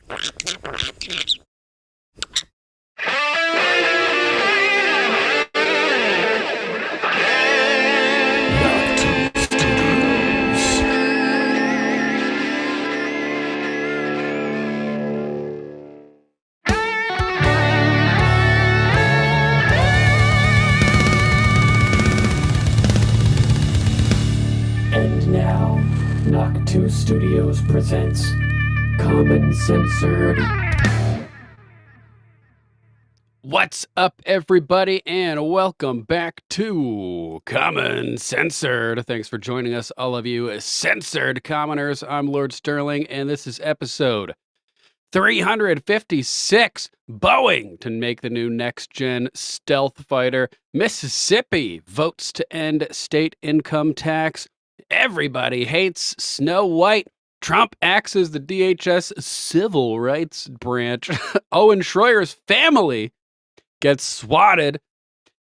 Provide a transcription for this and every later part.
And now, Knock 2 Studios presents Common Censored. What's up, everybody, and welcome back to Common Censored. Thanks for joining us, all of you censored commoners. I'm Lord Sterling, and this is episode 356. Boeing to make the new next-gen stealth fighter. Mississippi votes to end state income tax. Everybody hates Snow White. Trump acts as the DHS civil rights branch. Owen Schroyer's family gets swatted,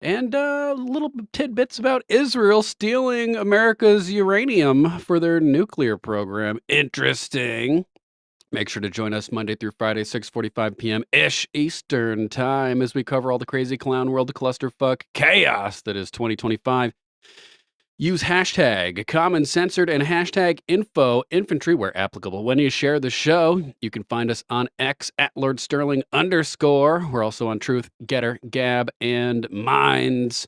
and little tidbits about Israel stealing America's uranium for their nuclear program. Interesting. Make sure to join us Monday through Friday, 6:45 p.m.-ish Eastern Time as we cover all the crazy clown world clusterfuck chaos that is 2025. Use hashtag Common Censored and hashtag #InfoInfantry where applicable. When you share the show, you can find us on X at Lord Sterling _. We're also on Truth, Getter, Gab, and Minds.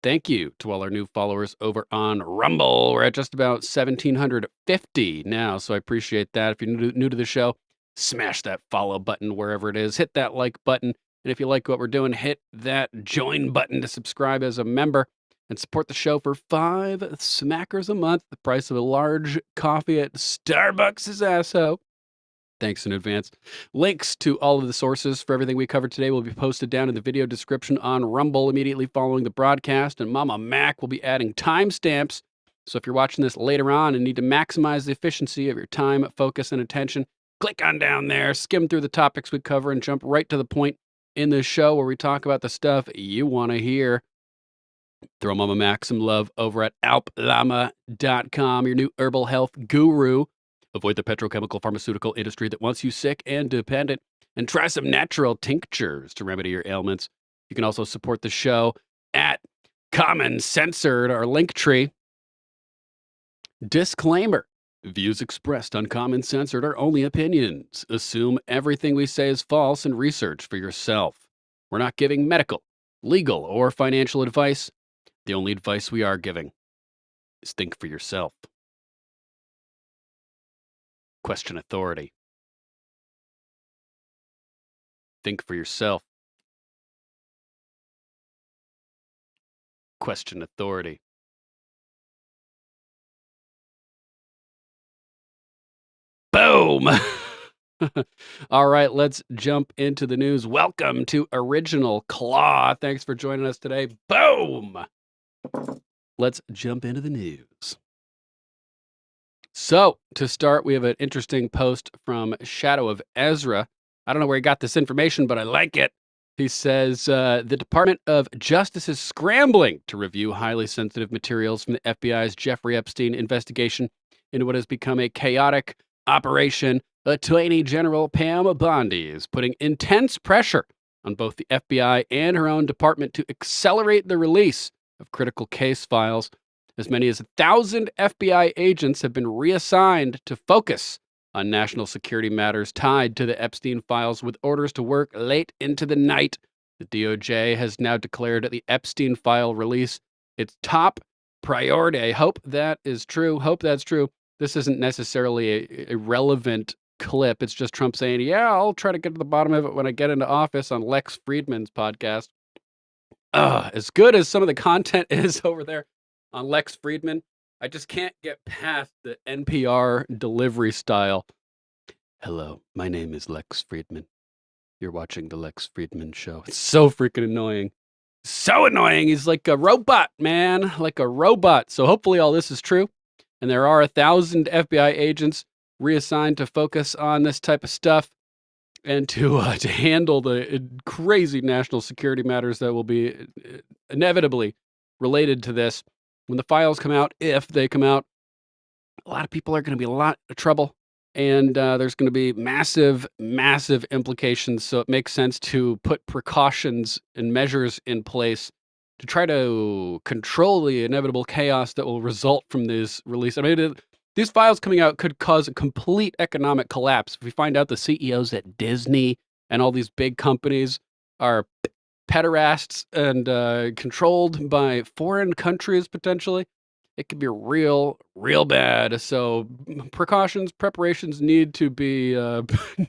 Thank you to all our new followers over on Rumble. We're at just about 1,750 now, so I appreciate that. If you're new to the show, smash that follow button wherever it is. Hit that like button. And if you like what we're doing, hit that join button to subscribe as a member and support the show for 5 smackers a month, the price of a large coffee at Starbucks' asso. Thanks in advance. Links to all of the sources for everything we covered today will be posted down in the video description on Rumble immediately following the broadcast, and Mama Mac will be adding timestamps. So if you're watching this later on and need to maximize the efficiency of your time, focus, and attention, click on down there, skim through the topics we cover, and jump right to the point in this show where we talk about the stuff you want to hear. Throw Mama Mac some love over at alplama.com, your new herbal health guru. Avoid the petrochemical pharmaceutical industry that wants you sick and dependent, and try some natural tinctures to remedy your ailments. You can also support the show at Common Censored, our link tree. Disclaimer. Views expressed on Common Censored are only opinions. Assume everything we say is false and research for yourself. We're not giving medical, legal, or financial advice. The only advice we are giving is think for yourself. Question authority. Think for yourself. Question authority. Boom! All right, let's jump into the news. Welcome to Original Claw. Thanks for joining us today. Boom! Let's jump into the news. So, to start, we have an interesting post from Shadow of Ezra. I don't know where he got this information, but I like it. He says, the Department of Justice is scrambling to review highly sensitive materials from the FBI's Jeffrey Epstein investigation into what has become a chaotic operation. Attorney General Pam Bondi is putting intense pressure on both the FBI and her own department to accelerate the release of critical case files. As many as 1,000 FBI agents have been reassigned to focus on national security matters tied to the Epstein files with orders to work late into the night. The DOJ has now declared the Epstein file release its top priority. I hope that is true. Hope that's true. This isn't necessarily a relevant clip. It's just Trump saying, yeah, I'll try to get to the bottom of it when I get into office on Lex Friedman's podcast. As good as some of the content is over there on Lex Friedman, I just can't get past the NPR delivery style. Hello, my name is Lex Friedman. You're watching the Lex Friedman Show. It's so freaking annoying. So annoying. He's like a robot, man. Like a robot. So hopefully all this is true. And there are 1,000 FBI agents reassigned to focus on this type of stuff and to handle the crazy national security matters that will be inevitably related to this. When the files come out, if they come out, a lot of people are going to be in a lot of trouble. and there's going to be massive, massive implications. So it makes sense to put precautions and measures in place to try to control the inevitable chaos that will result from this release. I mean, these files coming out could cause a complete economic collapse. If we find out the CEOs at Disney and all these big companies are pederasts and controlled by foreign countries potentially, it could be real, real bad. So preparations need to be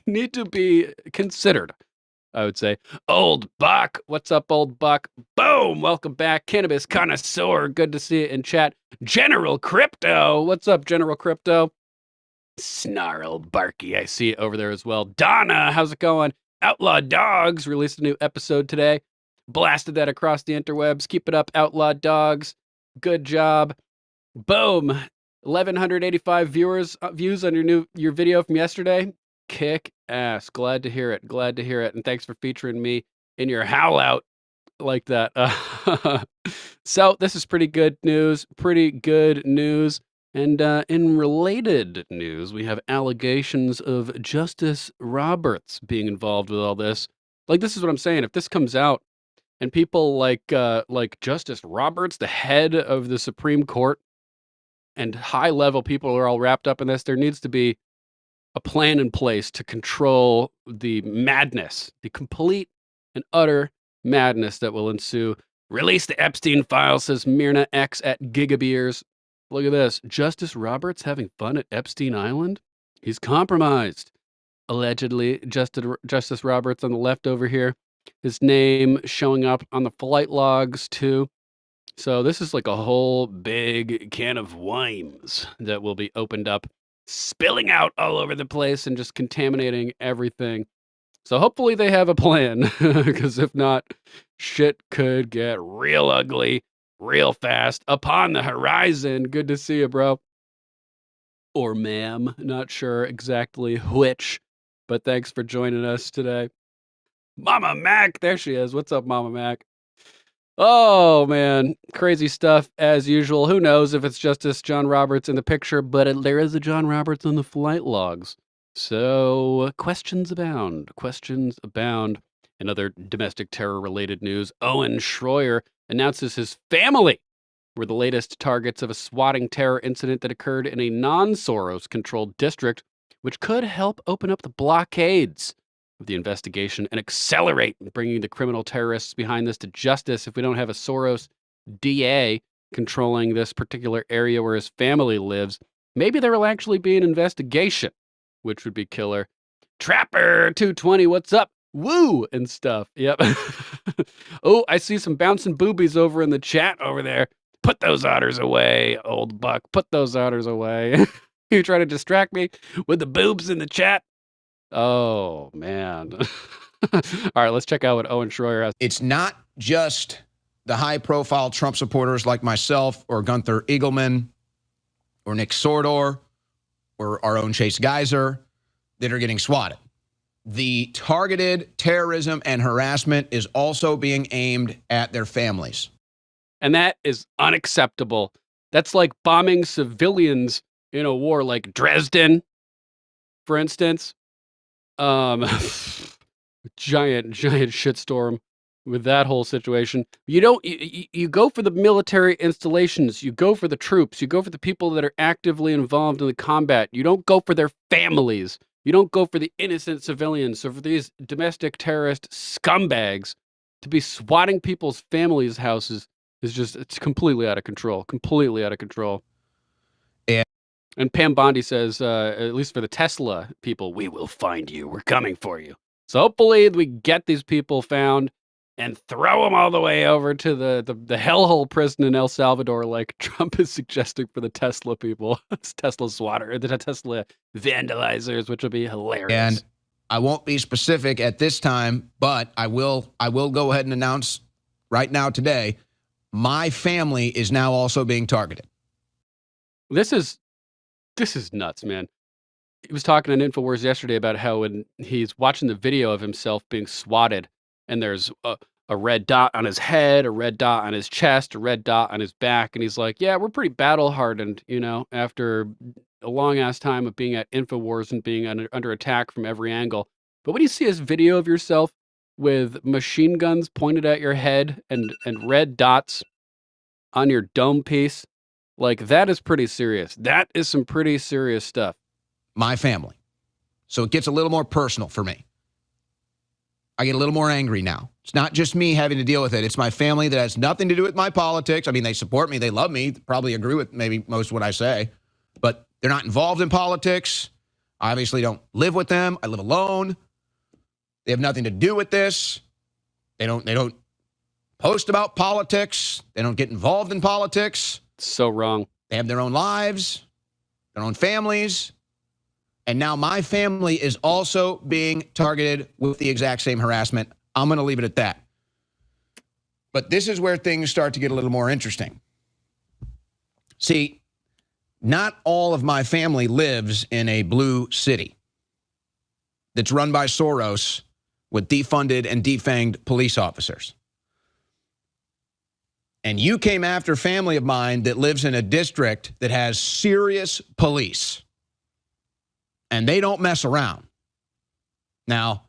need to be considered. I would say. Old Buck, what's up, Old Buck? Boom, welcome back, cannabis connoisseur. Good to see you in chat. General Crypto, what's up, General Crypto? Snarl Barky, I see it over there as well. Donna, how's it going? Outlaw Dogs released a new episode today. Blasted that across the interwebs. Keep it up, Outlaw Dogs. Good job. Boom. 1,185 views on your video from yesterday. Kick ass. Glad to hear it. Glad to hear it. And thanks for featuring me in your howl out like that. So this is pretty good news. Pretty good news. And in related news, we have allegations of Justice Roberts being involved with all this. Like, this is what I'm saying. If this comes out and people like Justice Roberts, the head of the Supreme Court, and high level people are all wrapped up in this, there needs to be a plan in place to control the madness, the complete and utter madness that will ensue. Release the Epstein files, says Myrna X at Gigabeers. Look at this. Justice Roberts having fun at Epstein Island? He's compromised. Allegedly, Justice Roberts on the left over here. His name showing up on the flight logs too. So this is like a whole big can of worms that will be opened up, spilling out all over the place and just contaminating everything. So hopefully they have a plan, because if not, shit could get real ugly real fast upon the horizon. Good to see you, bro. Or ma'am, not sure exactly which, but thanks for joining us today. Mama Mac, there she is. What's up, Mama Mac? Oh man, crazy stuff as usual. Who knows if it's Justice John Roberts in the picture, but there is a John Roberts on the flight logs. So questions abound. Questions abound. In other domestic terror related news, Owen Schroyer announces his family were the latest targets of a swatting terror incident that occurred in a non-Soros controlled district, which could help open up the blockades of the investigation and accelerate bringing the criminal terrorists behind this to justice. If we don't have a Soros DA controlling this particular area where his family lives, maybe there will actually be an investigation, which would be killer. Trapper 220, what's up? Woo and stuff. Yep. Oh, I see some bouncing boobies over in the chat over there. Put those otters away, old buck. Put those otters away. You try to distract me with the boobs in the chat? Oh, man. All right, let's check out what Owen Schroyer has. It's not just the high-profile Trump supporters like myself or Gunther Eagleman or Nick Sordor or our own Chase Geiser that are getting swatted. The targeted terrorism and harassment is also being aimed at their families. And that is unacceptable. That's like bombing civilians in a war like Dresden, for instance. Giant shitstorm with that whole situation. You go for the military installations, you go for the troops, you go for the people that are actively involved in the combat. You don't go for their families. You don't go for the innocent civilians. So for these domestic terrorist scumbags to be swatting people's families' houses it's completely out of control. Completely out of control. And Pam Bondi says, at least for the Tesla people, we will find you. We're coming for you. So hopefully we get these people found and throw them all the way over to the hellhole prison in El Salvador, like Trump is suggesting for the Tesla people. It's Tesla swatter, the Tesla vandalizers, which would be hilarious. And I won't be specific at this time, but I will go ahead and announce right now today, my family is now also being targeted. This is nuts, man. He was talking on InfoWars yesterday about how when he's watching the video of himself being swatted and there's a red dot on his head, a red dot on his chest, a red dot on his back. And he's like, yeah, we're pretty battle hardened, after a long ass time of being at InfoWars and being under attack from every angle. But when you see this video of yourself with machine guns pointed at your head and red dots on your dome piece, like, that is pretty serious. That is some pretty serious stuff. My family. So it gets a little more personal for me. I get a little more angry now. It's not just me having to deal with it. It's my family that has nothing to do with my politics. I mean, they support me. They love me. Probably agree with maybe most of what I say. But they're not involved in politics. I obviously don't live with them. I live alone. They have nothing to do with this. They don't post about politics. They don't get involved in politics. So wrong. They have their own lives, their own families. And now my family is also being targeted with the exact same harassment. I'm going to leave it at that. But this is where things start to get a little more interesting. See, not all of my family lives in a blue city that's run by Soros with defunded and defanged police officers. And you came after family of mine that lives in a district that has serious police. And they don't mess around. Now,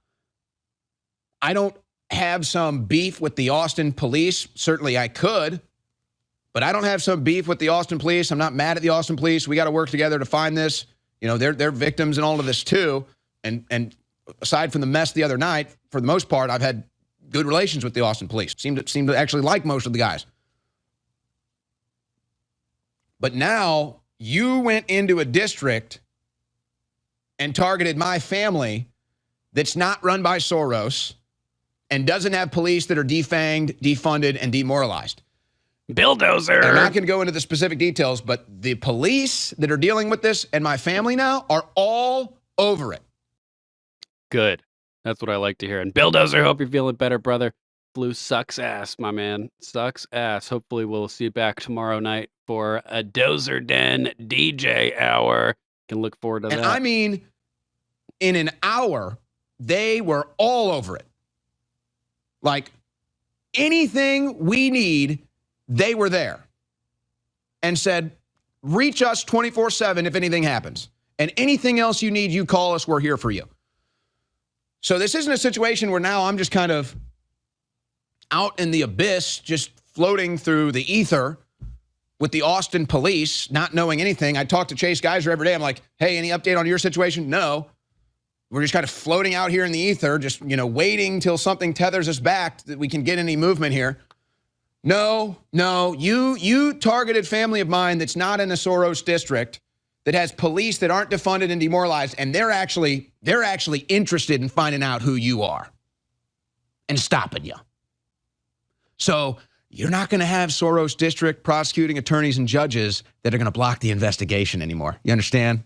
I don't have some beef with the Austin police. Certainly I could. But I don't have some beef with the Austin police. I'm not mad at the Austin police. We got to work together to find this. You know, they're victims in all of this too. And aside from the mess the other night, for the most part, I've had good relations with the Austin police. Seem to actually like most of the guys. But now you went into a district and targeted my family that's not run by Soros and doesn't have police that are defanged, defunded, and demoralized. Bulldozer. I'm not going to go into the specific details, but the police that are dealing with this and my family now are all over it. Good. That's what I like to hear. And Bulldozer, hope you're feeling better, brother. Flu sucks ass, my man. Sucks ass. Hopefully we'll see you back tomorrow night for a Dozer Den DJ hour. Can look forward to that. And I mean, in an hour, they were all over it. Like, anything we need, they were there. And said, reach us 24/7 if anything happens. And anything else you need, you call us, we're here for you. So this isn't a situation where now I'm just kind of out in the abyss, just floating through the ether with the Austin police, not knowing anything. I talk to Chase Geiser every day. I'm like, hey, any update on your situation? No. We're just kind of floating out here in the ether, just, waiting till something tethers us back that we can get any movement here. No, you targeted family of mine that's not in a Soros district, that has police that aren't defunded and demoralized, and they're actually interested in finding out who you are and stopping you. So you're not going to have Soros district prosecuting attorneys and judges that are going to block the investigation anymore. You understand?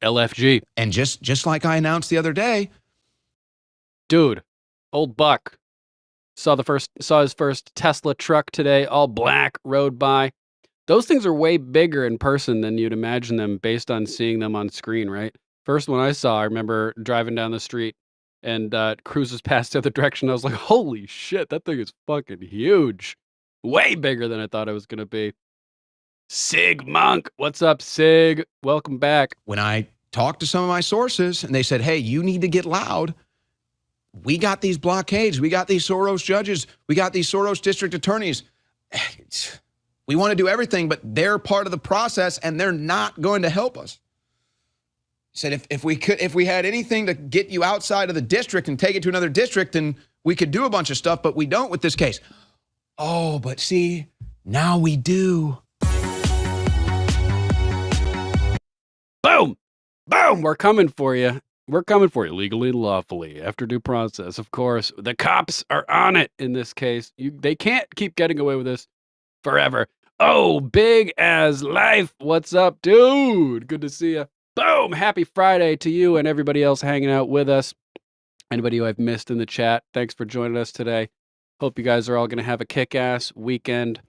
LFG. And just like I announced the other day, dude, old Buck saw his first Tesla truck today, all black, rode by. Those things are way bigger in person than you'd imagine them based on seeing them on screen, right? First one I saw, I remember driving down the street and cruises past the other direction. I was like, holy shit, that thing is fucking huge. Way bigger than I thought it was going to be. Sig Monk. What's up, Sig? Welcome back. When I talked to some of my sources and they said, hey, you need to get loud. We got these blockades. We got these Soros judges. We got these Soros district attorneys. We want to do everything, but they're part of the process and they're not going to help us. He said, if we had anything to get you outside of the district and take it to another district, then we could do a bunch of stuff, but we don't with this case. Oh, but see, now we do. Boom! Boom! We're coming for you. We're coming for you legally and lawfully after due process. Of course, the cops are on it in this case. They can't keep getting away with this forever. Oh, Big as Life. What's up, dude? Good to see you. Boom! Happy Friday to you and everybody else hanging out with us. Anybody who I've missed in the chat, thanks for joining us today. Hope you guys are all going to have a kick-ass weekend.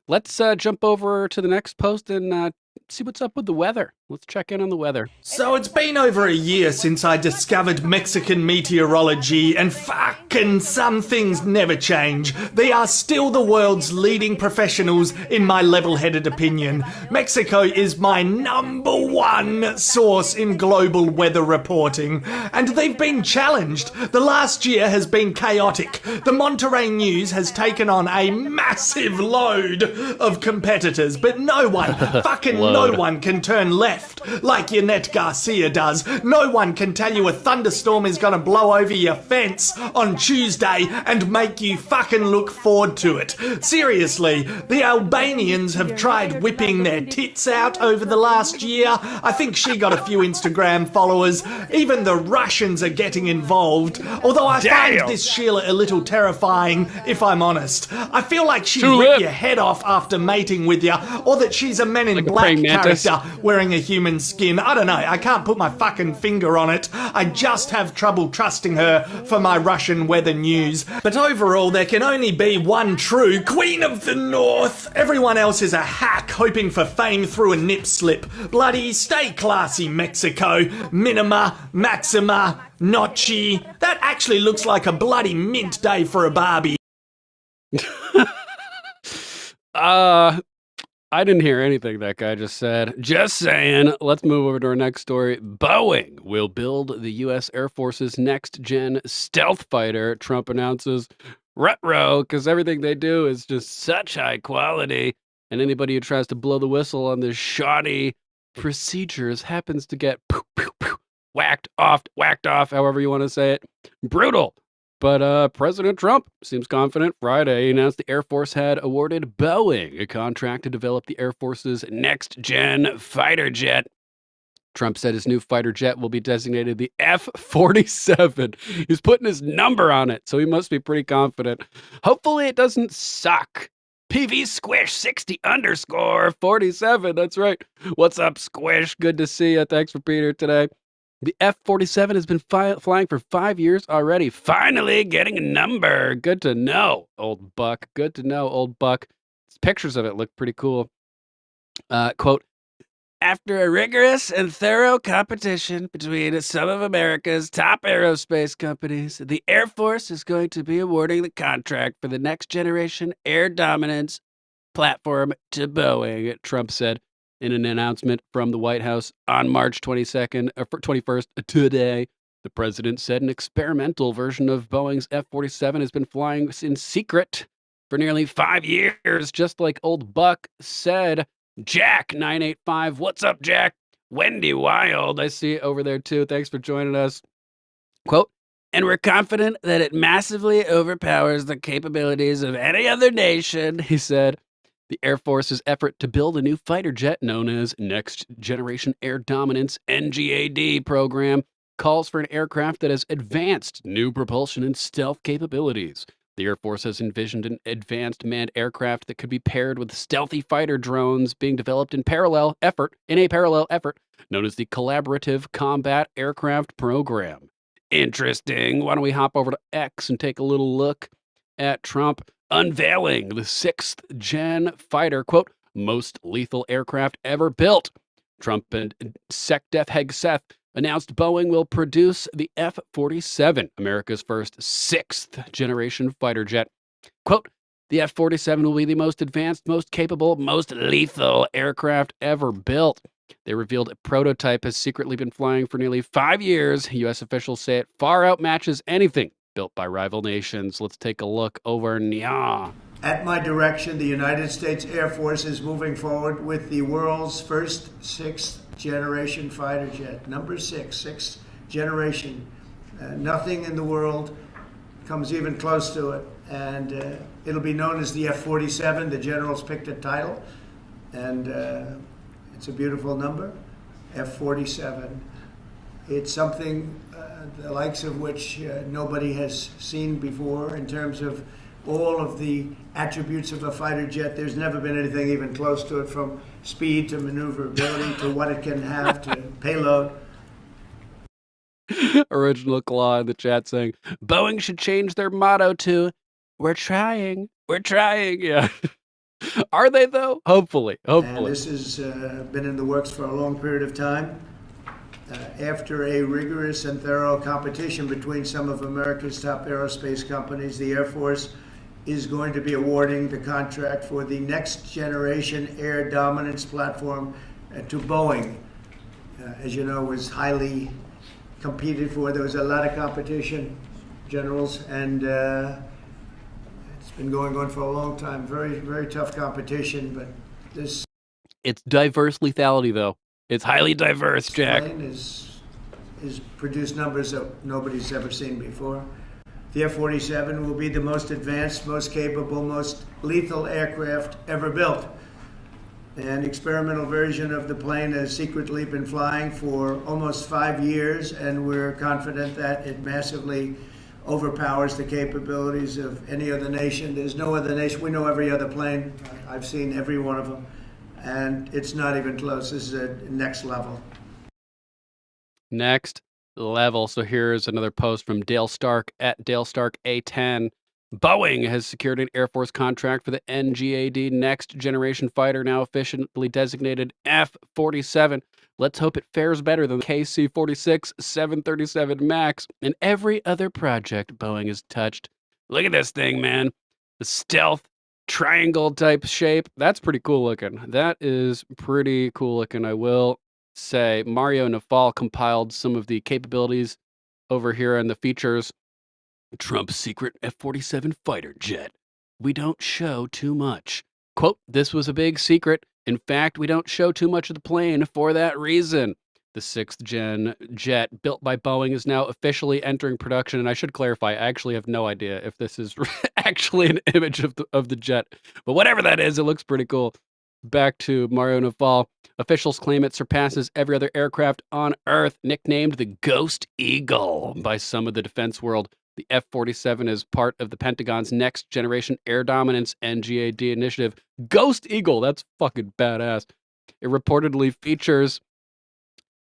Let's jump over to the next post and see what's up with the weather. Let's check in on the weather. So it's been over a year since I discovered Mexican meteorology, and fucking some things never change. They are still the world's leading professionals, in my level-headed opinion. Mexico is my #1 source in global weather reporting, and they've been challenged. The last year has been chaotic. The Monterrey News has taken on a massive load of competitors, but no one, fucking no one can turn left like Yannette Garcia does. No one can tell you a thunderstorm is gonna blow over your fence on Tuesday and make you fucking look forward to it. Seriously, the Albanians have tried whipping their tits out over the last year. I think she got a few Instagram followers. Even the Russians are getting involved. Although I find this Sheila a little terrifying, if I'm honest. I feel like she'd rip your head off after mating with you, or that she's a Men in Black character wearing a human skin. I don't know. I can't put my fucking finger on it. I just have trouble trusting her for my Russian weather news. But overall, there can only be one true Queen of the North. Everyone else is a hack hoping for fame through a nip slip. Bloody stay classy, Mexico. Minima, Maxima, Notchi. That actually looks like a bloody mint day for a Barbie. I didn't hear anything that guy just said. Just saying. Let's move over to our next story. Boeing will build the U.S. Air Force's next-gen stealth fighter, Trump announces. Ruh-roh, because everything they do is just such high quality, and anybody who tries to blow the whistle on this shoddy procedures happens to get whacked off, however you want to say it. Brutal. But President Trump seems confident. Friday, he announced the Air Force had awarded Boeing a contract to develop the Air Force's next-gen fighter jet. Trump said his new fighter jet will be designated the F-47. He's putting his number on it, so he must be pretty confident. Hopefully it doesn't suck. PV Squish 60_47. That's right. What's up, Squish? Good to see you. Thanks for being here today. The F-47 has been flying for 5 years already. Finally getting a number. Good to know, old buck. Good to know, old buck. Pictures of it look pretty cool. Quote, after a rigorous and thorough competition between some of America's top aerospace companies, the Air Force is going to be awarding the contract for the next generation air dominance platform to Boeing, Trump said in an announcement from the White House on March 21st, today. The president said an experimental version of Boeing's F-47 has been flying in secret for nearly 5 years, just like old Buck said. Jack 985, what's up, Jack? Wendy Wild, I see it over there too. Thanks for joining us. Quote, and we're confident that it massively overpowers the capabilities of any other nation, he said. The Air Force's effort to build a new fighter jet known as Next Generation Air Dominance NGAD program calls for an aircraft that has advanced new propulsion and stealth capabilities. The Air Force has envisioned an advanced manned aircraft that could be paired with stealthy fighter drones being developed in a parallel effort known as the Collaborative Combat Aircraft Program. Interesting. Why don't we hop over to X and take a little look at Trump unveiling the 6th-gen fighter, quote, most lethal aircraft ever built. Trump and SecDef Hegseth announced Boeing will produce the F-47, America's first 6th-generation fighter jet. Quote, the F-47 will be the most advanced, most capable, most lethal aircraft ever built. They revealed a prototype has secretly been flying for nearly 5 years. U.S. officials say it far outmatches anything built by rival nations. Let's take a look over Nya. At my direction, the United States Air Force is moving forward with the world's first 6th-generation fighter jet. Number 6th generation. Nothing in the world comes even close to it. And it'll be known as the F-47. The generals picked a title. And it's a beautiful number, F-47. It's something the likes of which nobody has seen before in terms of all of the attributes of a fighter jet. There's never been anything even close to it, from speed to maneuverability to what it can have to payload. Original Claw in the chat saying, Boeing should change their motto to, we're trying. Yeah. Are they though? Hopefully. And this has been in the works for a long period of time. After a rigorous and thorough competition between some of America's top aerospace companies, the Air Force is going to be awarding the contract for the next generation air dominance platform to Boeing. As you know, was highly competed for. There was a lot of competition, generals, and it's been going on for a long time. Very, very tough competition, but this It's diverse lethality, though. It's highly diverse, Jack. plane is produced numbers that nobody's ever seen before. The F-47 will be the most advanced, most capable, most lethal aircraft ever built. An experimental version of the plane has secretly been flying for almost 5 years, and we're confident that it massively overpowers the capabilities of any other nation. There's no other nation. We know every other plane. I've seen every one of them, and it's not even close. This is a next level. Next level. So here's another post from Dale Stark at Dale Stark A10. Boeing has secured an Air Force contract for the NGAD next generation fighter, now officially designated F-47. Let's hope it fares better than the KC-46, 737 MAX, and every other project Boeing has touched. Look at this thing, man. The stealth triangle type shape. That's pretty cool looking. That is pretty cool looking, I will say. Mario Nafal compiled some of the capabilities over here and the features. Trump's secret F-47 fighter jet. We don't show too much. Quote, this was a big secret. In fact, we don't show too much of the plane for that reason. The 6th gen jet built by Boeing is now officially entering production. And I should clarify, I actually have no idea if this is actually an image of the jet. But whatever that is, it looks pretty cool. Back to Mario Nafal. Officials claim it surpasses every other aircraft on Earth, nicknamed the Ghost Eagle by some of the defense world. The F-47 is part of the Pentagon's next generation air dominance NGAD initiative. Ghost Eagle, that's fucking badass. It reportedly features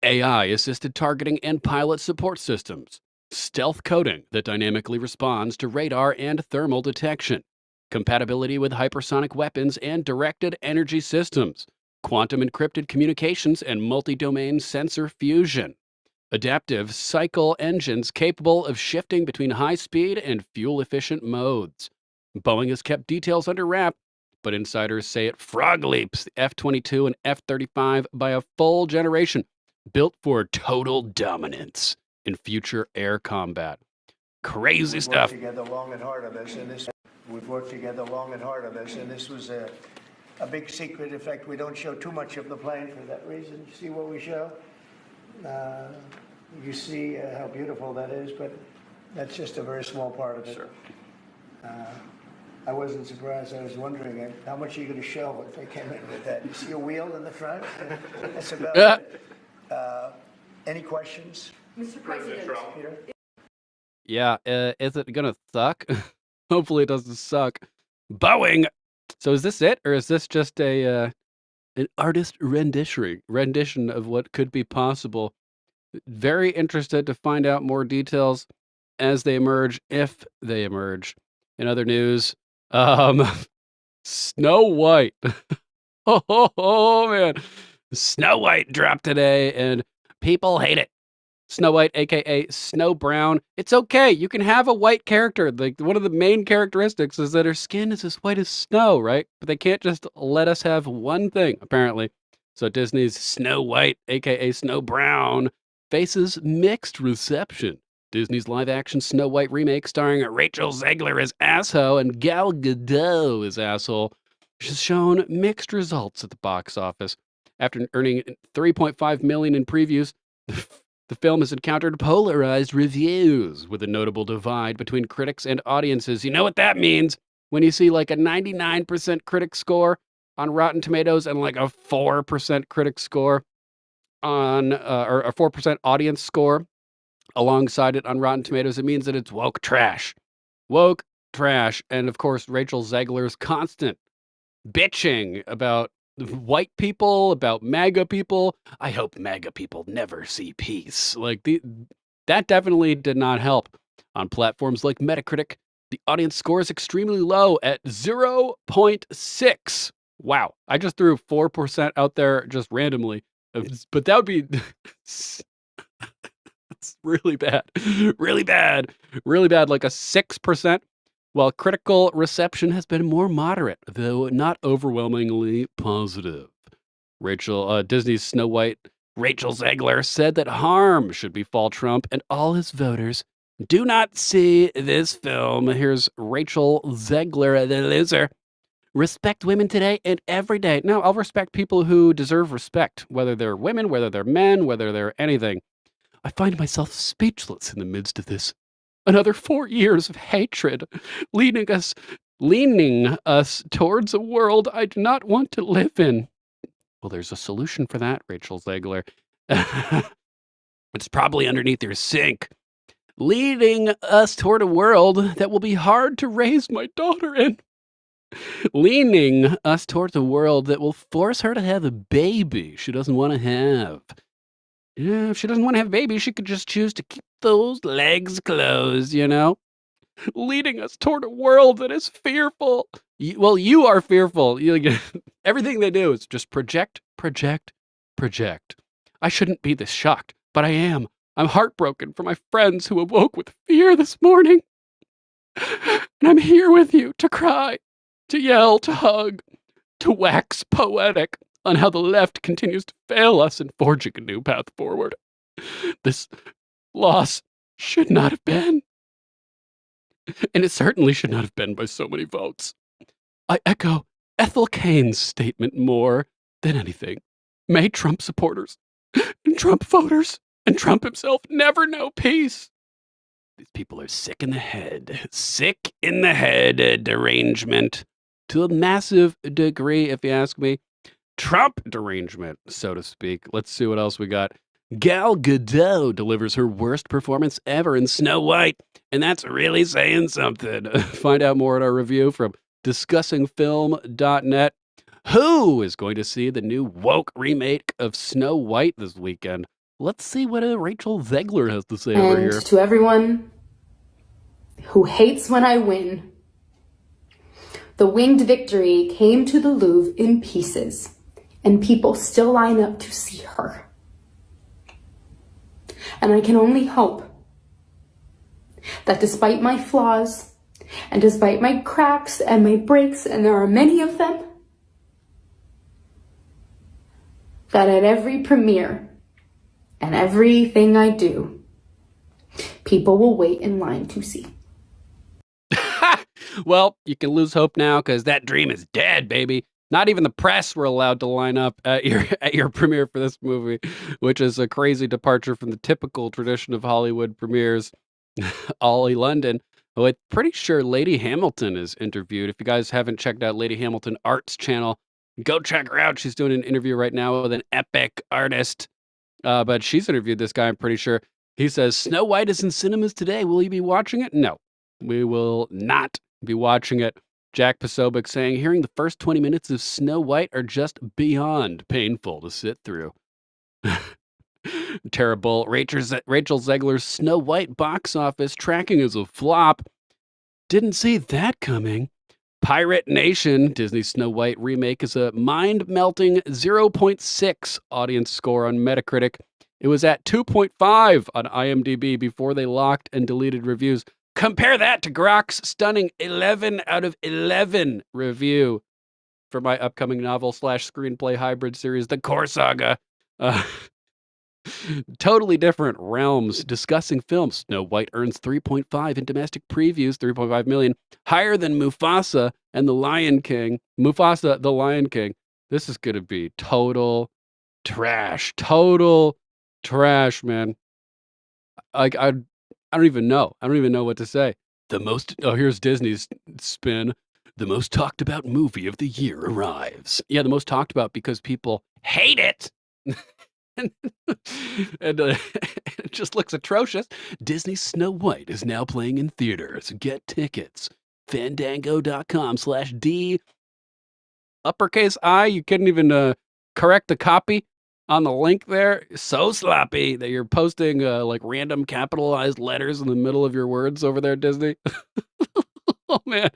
AI-assisted targeting and pilot support systems, stealth coding that dynamically responds to radar and thermal detection, compatibility with hypersonic weapons and directed energy systems, quantum encrypted communications and multi-domain sensor fusion, adaptive cycle engines capable of shifting between high-speed and fuel-efficient modes. Boeing has kept details under wrap, but insiders say it frog leaps the F-22 and F-35 by a full generation, built for total dominance in future air combat. Crazy stuff. We've worked together long and hard on this, and this was a big secret. In fact, we don't show too much of the plane for that reason. See what we show? You see how beautiful that is, but that's just a very small part of it. Sure. I wasn't surprised. I was wondering how much are you going to show if they came in with that. You see a wheel in the front? That's about it. Any questions? Mr. President. Peter? Yeah, is it gonna suck? Hopefully it doesn't suck. Boeing! So is this it? Or is this just an artist rendition of what could be possible? Very interested to find out more details as they emerge, if they emerge. In other news, Snow White. Oh, man. Snow White dropped today, and people hate it. Snow White, aka Snow Brown. It's okay. You can have a white character. Like, one of the main characteristics is that her skin is as white as snow, right? But they can't just let us have one thing, apparently. So Disney's Snow White, aka Snow Brown, faces mixed reception. Disney's live-action Snow White remake starring Rachel Zegler as Asshole and Gal Gadot as Asshole has shown mixed results at the box office. After earning $3.5 million in previews, the film has encountered polarized reviews with a notable divide between critics and audiences. You know what that means when you see like a 99% critic score on Rotten Tomatoes and like a 4% critic score on, or a 4% audience score alongside it on Rotten Tomatoes. It means that it's woke trash. Woke trash. And of course, Rachel Zegler's constant bitching about white people, about MAGA people. I hope MAGA people never see peace. Like, that definitely did not help. On platforms like Metacritic, The audience score is extremely low at 0.6. Wow. I just threw 4% out there just randomly. But that would be it's really bad. Really bad. Really bad, like a 6%. While critical reception has been more moderate, though not overwhelmingly positive. Disney's Snow White, Rachel Zegler, said that harm should befall Trump and all his voters. Do not see this film. Here's Rachel Zegler, the loser. Respect women today and every day. No, I'll respect people who deserve respect, whether they're women, whether they're men, whether they're anything. I find myself speechless in the midst of this. Another 4 years of hatred, leaning us towards a world I do not want to live in. Well, there's a solution for that, Rachel Zegler. It's probably underneath your sink. Leading us toward a world that will be hard to raise my daughter in. Leaning us towards a world that will force her to have a baby she doesn't want to have. Yeah, if she doesn't want to have a baby, she could just choose to keep those legs closed, you know? Leading us toward a world that is fearful. You are fearful. Everything they do is just project, project, project. I shouldn't be this shocked, but I am. I'm heartbroken for my friends who awoke with fear this morning. And I'm here with you to cry, to yell, to hug, to wax poetic on how the left continues to fail us in forging a new path forward. This loss should not have been. And it certainly should not have been by so many votes. I echo Ethel Kane's statement more than anything. May Trump supporters and Trump voters and Trump himself never know peace. These people are sick in the head. Sick in the head, derangement. To a massive degree, if you ask me. Trump derangement, so to speak. Let's see what else we got. Gal Gadot delivers her worst performance ever in Snow White, and that's really saying something. Find out more at our review from discussingfilm.net. Who is going to see the new woke remake of Snow White this weekend? Let's see what Rachel Zegler has to say over here. And to everyone who hates when I win, the winged victory came to the Louvre in pieces, and people still line up to see her. And I can only hope that despite my flaws, and despite my cracks and my breaks, and there are many of them, that at every premiere and everything I do, people will wait in line to see. Well, you can lose hope now because that dream is dead, baby. Not even the press were allowed to line up at your premiere for this movie, which is a crazy departure from the typical tradition of Hollywood premieres. Ollie London, who I'm pretty sure Lady Hamilton is interviewed. If you guys haven't checked out Lady Hamilton Arts channel, go check her out. She's doing an interview right now with an epic artist. But she's interviewed this guy, I'm pretty sure. He says, Snow White is in cinemas today. Will you be watching it? No, we will not be watching it. Jack Posobiec saying, hearing the first 20 minutes of Snow White are just beyond painful to sit through. Terrible. Rachel Zegler's Snow White box office tracking as a flop. Didn't see that coming. Pirate Nation, Disney's Snow White remake, is a mind-melting 0.6 audience score on Metacritic. It was at 2.5 on IMDb before they locked and deleted reviews. Compare that to Grok's stunning 11 out of 11 review for my upcoming novel/screenplay hybrid series, The Core Saga. Totally different realms discussing films. Snow White earns 3.5 in domestic previews, 3.5 million, higher than Mufasa and The Lion King. Mufasa, The Lion King. This is going to be total trash. Total trash, man. I don't even know. I don't even know what to say. Here's Disney's spin. The most talked about movie of the year arrives. Yeah, the most talked about because people hate it. and it just looks atrocious. Disney's Snow White is now playing in theaters. Get tickets. Fandango.com/D. Uppercase I. You couldn't even correct the copy on the link there. So sloppy that you're posting like random capitalized letters in the middle of your words over there, Disney. Oh man,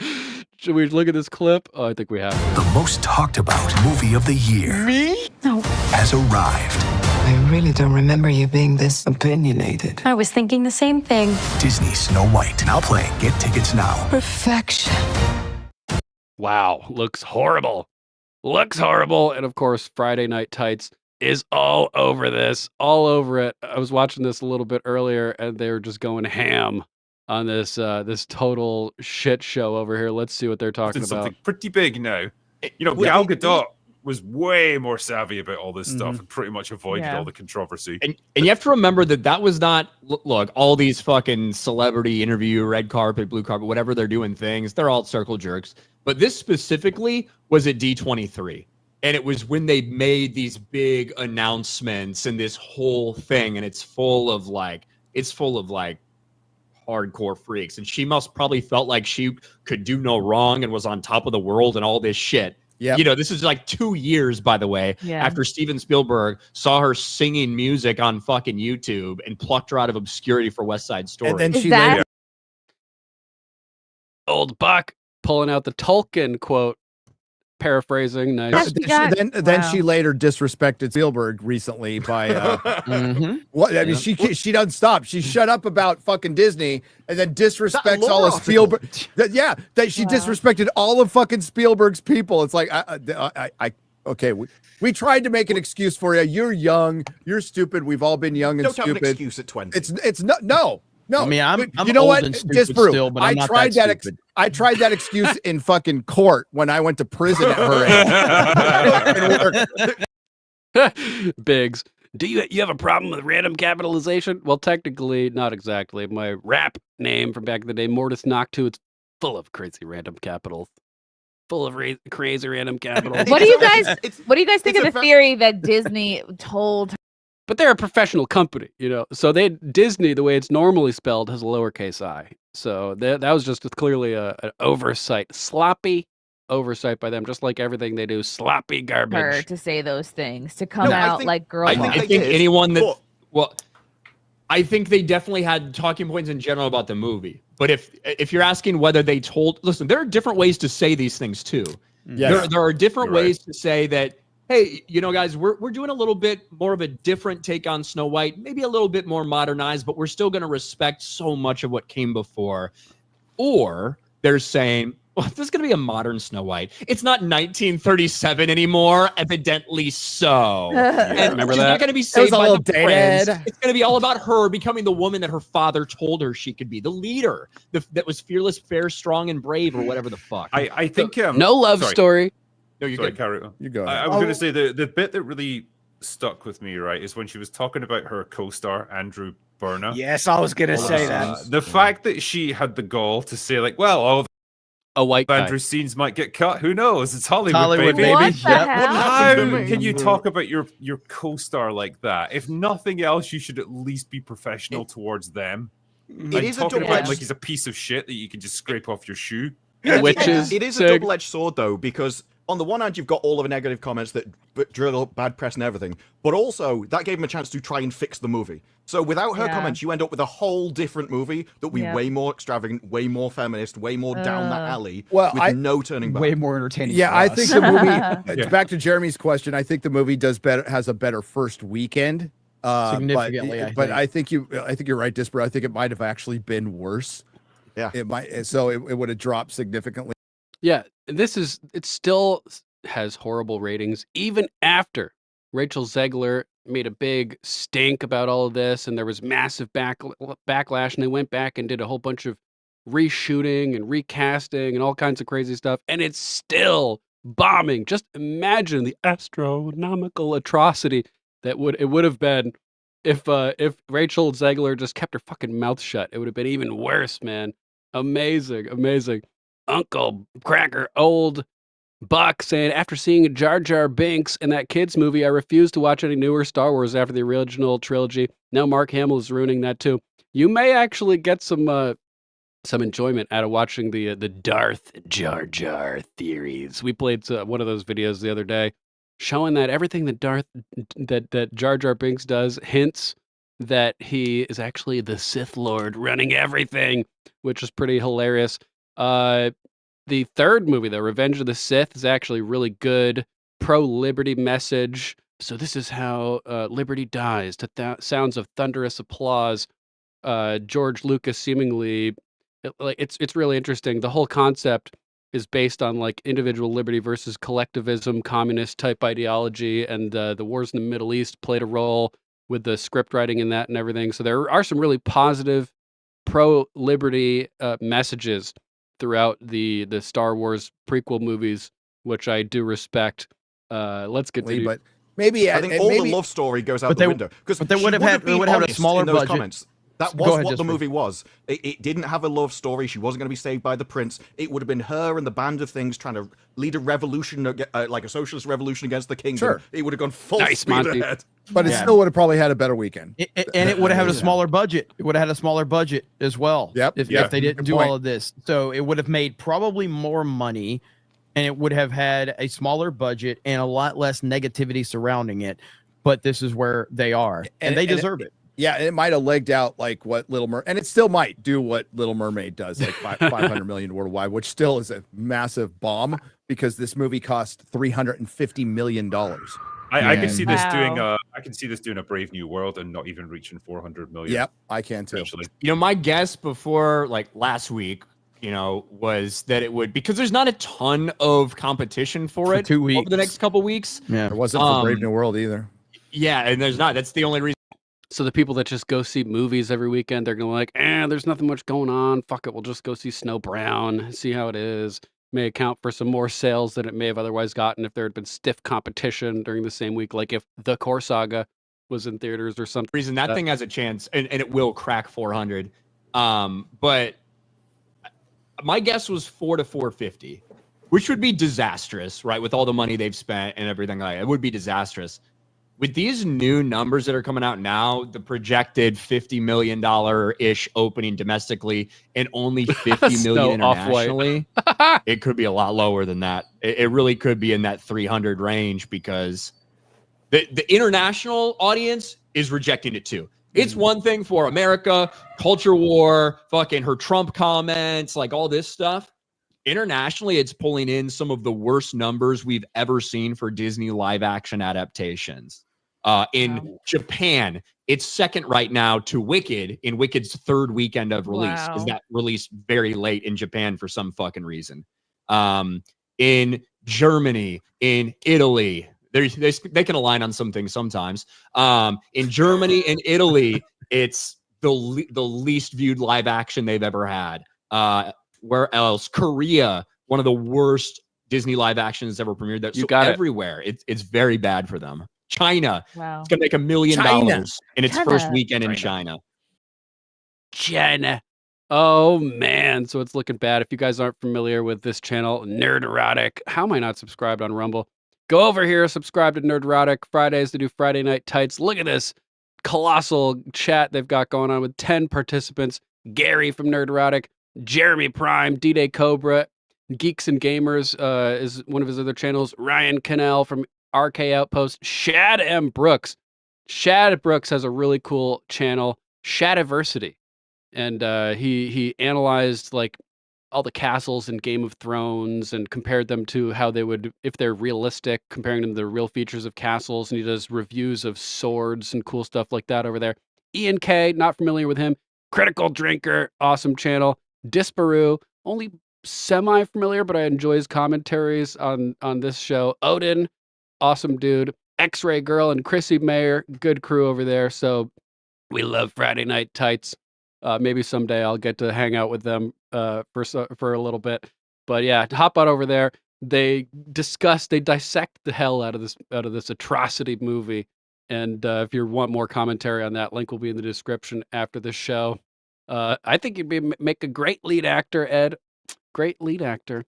should we look at this clip? Oh, I think we have to. The most talked about movie of the year. Me? No. Has arrived. I really don't remember you being this opinionated. I was thinking the same thing. Disney's Snow White. Now playing. Get tickets now. Perfection. Wow, looks horrible. Looks horrible. And of course, Friday Night Tights is all over this, all over it. I was watching this a little bit earlier and they were just going ham on this this total shit show over here. Let's see what they're talking It's about. something pretty big now. You know, Gal Gadot was way more savvy about all this stuff and pretty much avoided all the controversy. And you have to remember that was not, look, all these fucking celebrity interview, red carpet, blue carpet, whatever they're doing things, they're all circle jerks. But this specifically was at D23. And it was when they made these big announcements and this whole thing. And it's full of like hardcore freaks. And she must probably felt like she could do no wrong and was on top of the world and all this shit. Yeah, you know, this is like 2 years, by the way, after Steven Spielberg saw her singing music on fucking YouTube and plucked her out of obscurity for West Side Story. And then she later, Old Buck pulling out the Tolkien quote, paraphrasing. Nice. then she later disrespected Spielberg recently by what I mean, she doesn't stop. She shut up about fucking Disney and then disrespects all of Spielberg. That she disrespected all of fucking Spielberg's people. It's like okay, we tried to make an excuse for you. You're young, you're stupid. We've all been young and Don't stupid. have an excuse at 20. It's not no. I mean, I'm you know old what? and stupid Disprove. still, but I'm not that stupid. I tried that excuse in fucking court when I went to prison at her age. Biggs, do you have a problem with random capitalization? Well, technically, not exactly. My rap name from back in the day, Mortis Noctu, it's full of crazy random capitals. Full of crazy random capitals. What do you guys think of the theory that Disney told? But they're a professional company, you know. So Disney, the way it's normally spelled, has a lowercase I. So that was just clearly an oversight, sloppy oversight by them, just like everything they do, sloppy garbage. Her to say those things, to come out like girl. I think anyone that I think they definitely had talking points in general about the movie. But if you're asking whether they told, listen, there are different ways to say these things too. Yes. There are different ways to say that. Hey, you know, guys, we're doing a little bit more of a different take on Snow White, maybe a little bit more modernized, but we're still going to respect so much of what came before. Or they're saying, well, this is going to be a modern Snow White. It's not 1937 anymore, evidently so. And remember she's that? not going to be saved by the prince. dated. It's going to be all about her becoming the woman that her father told her she could be, the leader that was fearless, fair, strong, and brave, or whatever the fuck. I think no love story. No, you good. Carry on. You go ahead. I was going to say the bit that really stuck with me, right, is when she was talking about her co-star Andrew Burner. Yes, I was going to say that. The fact that she had the gall to say, like, well, all a white guy. Andrew scenes might get cut. Who knows? It's Hollywood, Hollywood, baby. baby. How can you talk about your co-star like that? If nothing else, you should at least be professional towards them. It is talking a about him double-edged. like he's a piece of shit that you can just scrape off your shoe. It is a double-edged sword, though, because on the one hand, you've got all of the negative comments that drill up bad press and everything, but also that gave him a chance to try and fix the movie. So without her comments, you end up with a whole different movie that will be way more extravagant, way more feminist, way more down that alley, with no turning back. Way more entertaining. Yeah, for I us. think the movie. It's back to Jeremy's question. I think the movie has a better first weekend. Significantly, but I think you're right, Disper. I think it might have actually been worse. Yeah, it might. So it would have dropped significantly. Yeah, it still has horrible ratings even after Rachel Zegler made a big stink about all of this, and there was massive backlash, and they went back and did a whole bunch of reshooting and recasting and all kinds of crazy stuff, and it's still bombing. Just imagine the astronomical atrocity that it would have been if Rachel Zegler just kept her fucking mouth shut. It would have been even worse, man. Amazing. Uncle Cracker Old Buck saying, after seeing Jar Jar Binks in that kids movie, I refuse to watch any newer Star Wars after the original trilogy. Now Mark Hamill is ruining that too. You may actually get some enjoyment out of watching the Darth Jar Jar theories. We played one of those videos the other day, showing that everything that that Jar Jar Binks does hints that he is actually the Sith Lord running everything, which is pretty hilarious. The third movie, though, Revenge of the Sith, is actually really good pro-liberty message. So this is how liberty dies to sounds of thunderous applause. George Lucas seemingly, it's really interesting. The whole concept is based on like individual liberty versus collectivism, communist type ideology, and the wars in the Middle East played a role with the script writing in that and everything. So there are some really positive pro-liberty messages throughout the Star Wars prequel movies, which I do respect. Let's get to but maybe I think all the love story goes out the window because they would have had a smaller in those budget. Comments. That Go was ahead, what the Jeffrey. movie was. It didn't have a love story. She wasn't going to be saved by the prince. It would have been her and the band of things trying to lead a revolution, like a socialist revolution against the kingdom. Sure. It would have gone full speed ahead. But it still would have probably had a better weekend. And it would have had a smaller budget. It would have had a smaller budget as well. Yep. If they didn't Good do point. all of this. So it would have made probably more money, and it would have had a smaller budget and a lot less negativity surrounding it. But this is where they are, and they deserve it. Yeah, and it might have legged out like what Little Mermaid, and it still might do what Little Mermaid does, like 500 million worldwide, which still is a massive bomb because this movie cost $350 million. I can see this doing I can see this doing a Brave New World and not even reaching 400 million. Yep, I can too. You know, my guess before like last week, was that it would, because there's not a ton of competition for it 2 weeks over the next couple weeks. Yeah, it wasn't for Brave New World either. Yeah, and there's not. That's the only reason. So the people that just go see movies every weekend, they're gonna like, there's nothing much going on. Fuck it, we'll just go see Snow Brown, see how it is. May account for some more sales than it may have otherwise gotten if there had been stiff competition during the same week, like if The Core Saga was in theaters or something. Reason that thing has a chance, and it will crack 400. But my guess was 4 to 450, which would be disastrous, right? With all the money they've spent and everything like that, it would be disastrous. With these new numbers that are coming out now, the projected $50 million-ish opening domestically and only $50 million internationally, it could be a lot lower than that. It really could be in that 300 range because the international audience is rejecting it too. It's one thing for America, culture war, fucking her Trump comments, like all this stuff. Internationally, it's pulling in some of the worst numbers we've ever seen for Disney live action adaptations. In Japan, it's second right now to Wicked in Wicked's third weekend of release, because that released very late in Japan for some fucking reason. In Germany, in Italy, they can align on some things sometimes. In Germany and Italy, it's the least viewed live action they've ever had. Where else? Korea, one of the worst Disney live actions ever premiered. That everywhere. It's very bad for them. China, it's gonna make $1 million in its first weekend in China. China. Oh man, so it's looking bad. If you guys aren't familiar with this channel, Nerd Erotic, how am I not subscribed on Rumble? Go over here, subscribe to Nerd Erotic. Fridays they do Friday Night Tights. Look at this colossal chat they've got going on with 10 participants. Gary from Nerd Erotic, Jeremy Prime, D-Day Cobra, Geeks and Gamers is one of his other channels. Ryan Cannell from RK Outpost, Shad M. Brooks. Shad Brooks has a really cool channel, Shadiversity. And he analyzed like all the castles in Game of Thrones and compared them to how they would, if they're realistic, comparing them to the real features of castles. And he does reviews of swords and cool stuff like that over there. Ian K, not familiar with him. Critical Drinker, awesome channel. Disparu, only semi-familiar, but I enjoy his commentaries on this show. Odin, awesome dude. X-Ray Girl and Chrissy Mayer, good crew over there. So we love Friday Night Tights. Maybe someday I'll get to hang out with them for a little bit. But yeah, hop on over there. They dissect the hell out of this atrocity movie. And if you want more commentary on that, link will be in the description after the show. I think you'd make a great lead actor, Ed. Great lead actor.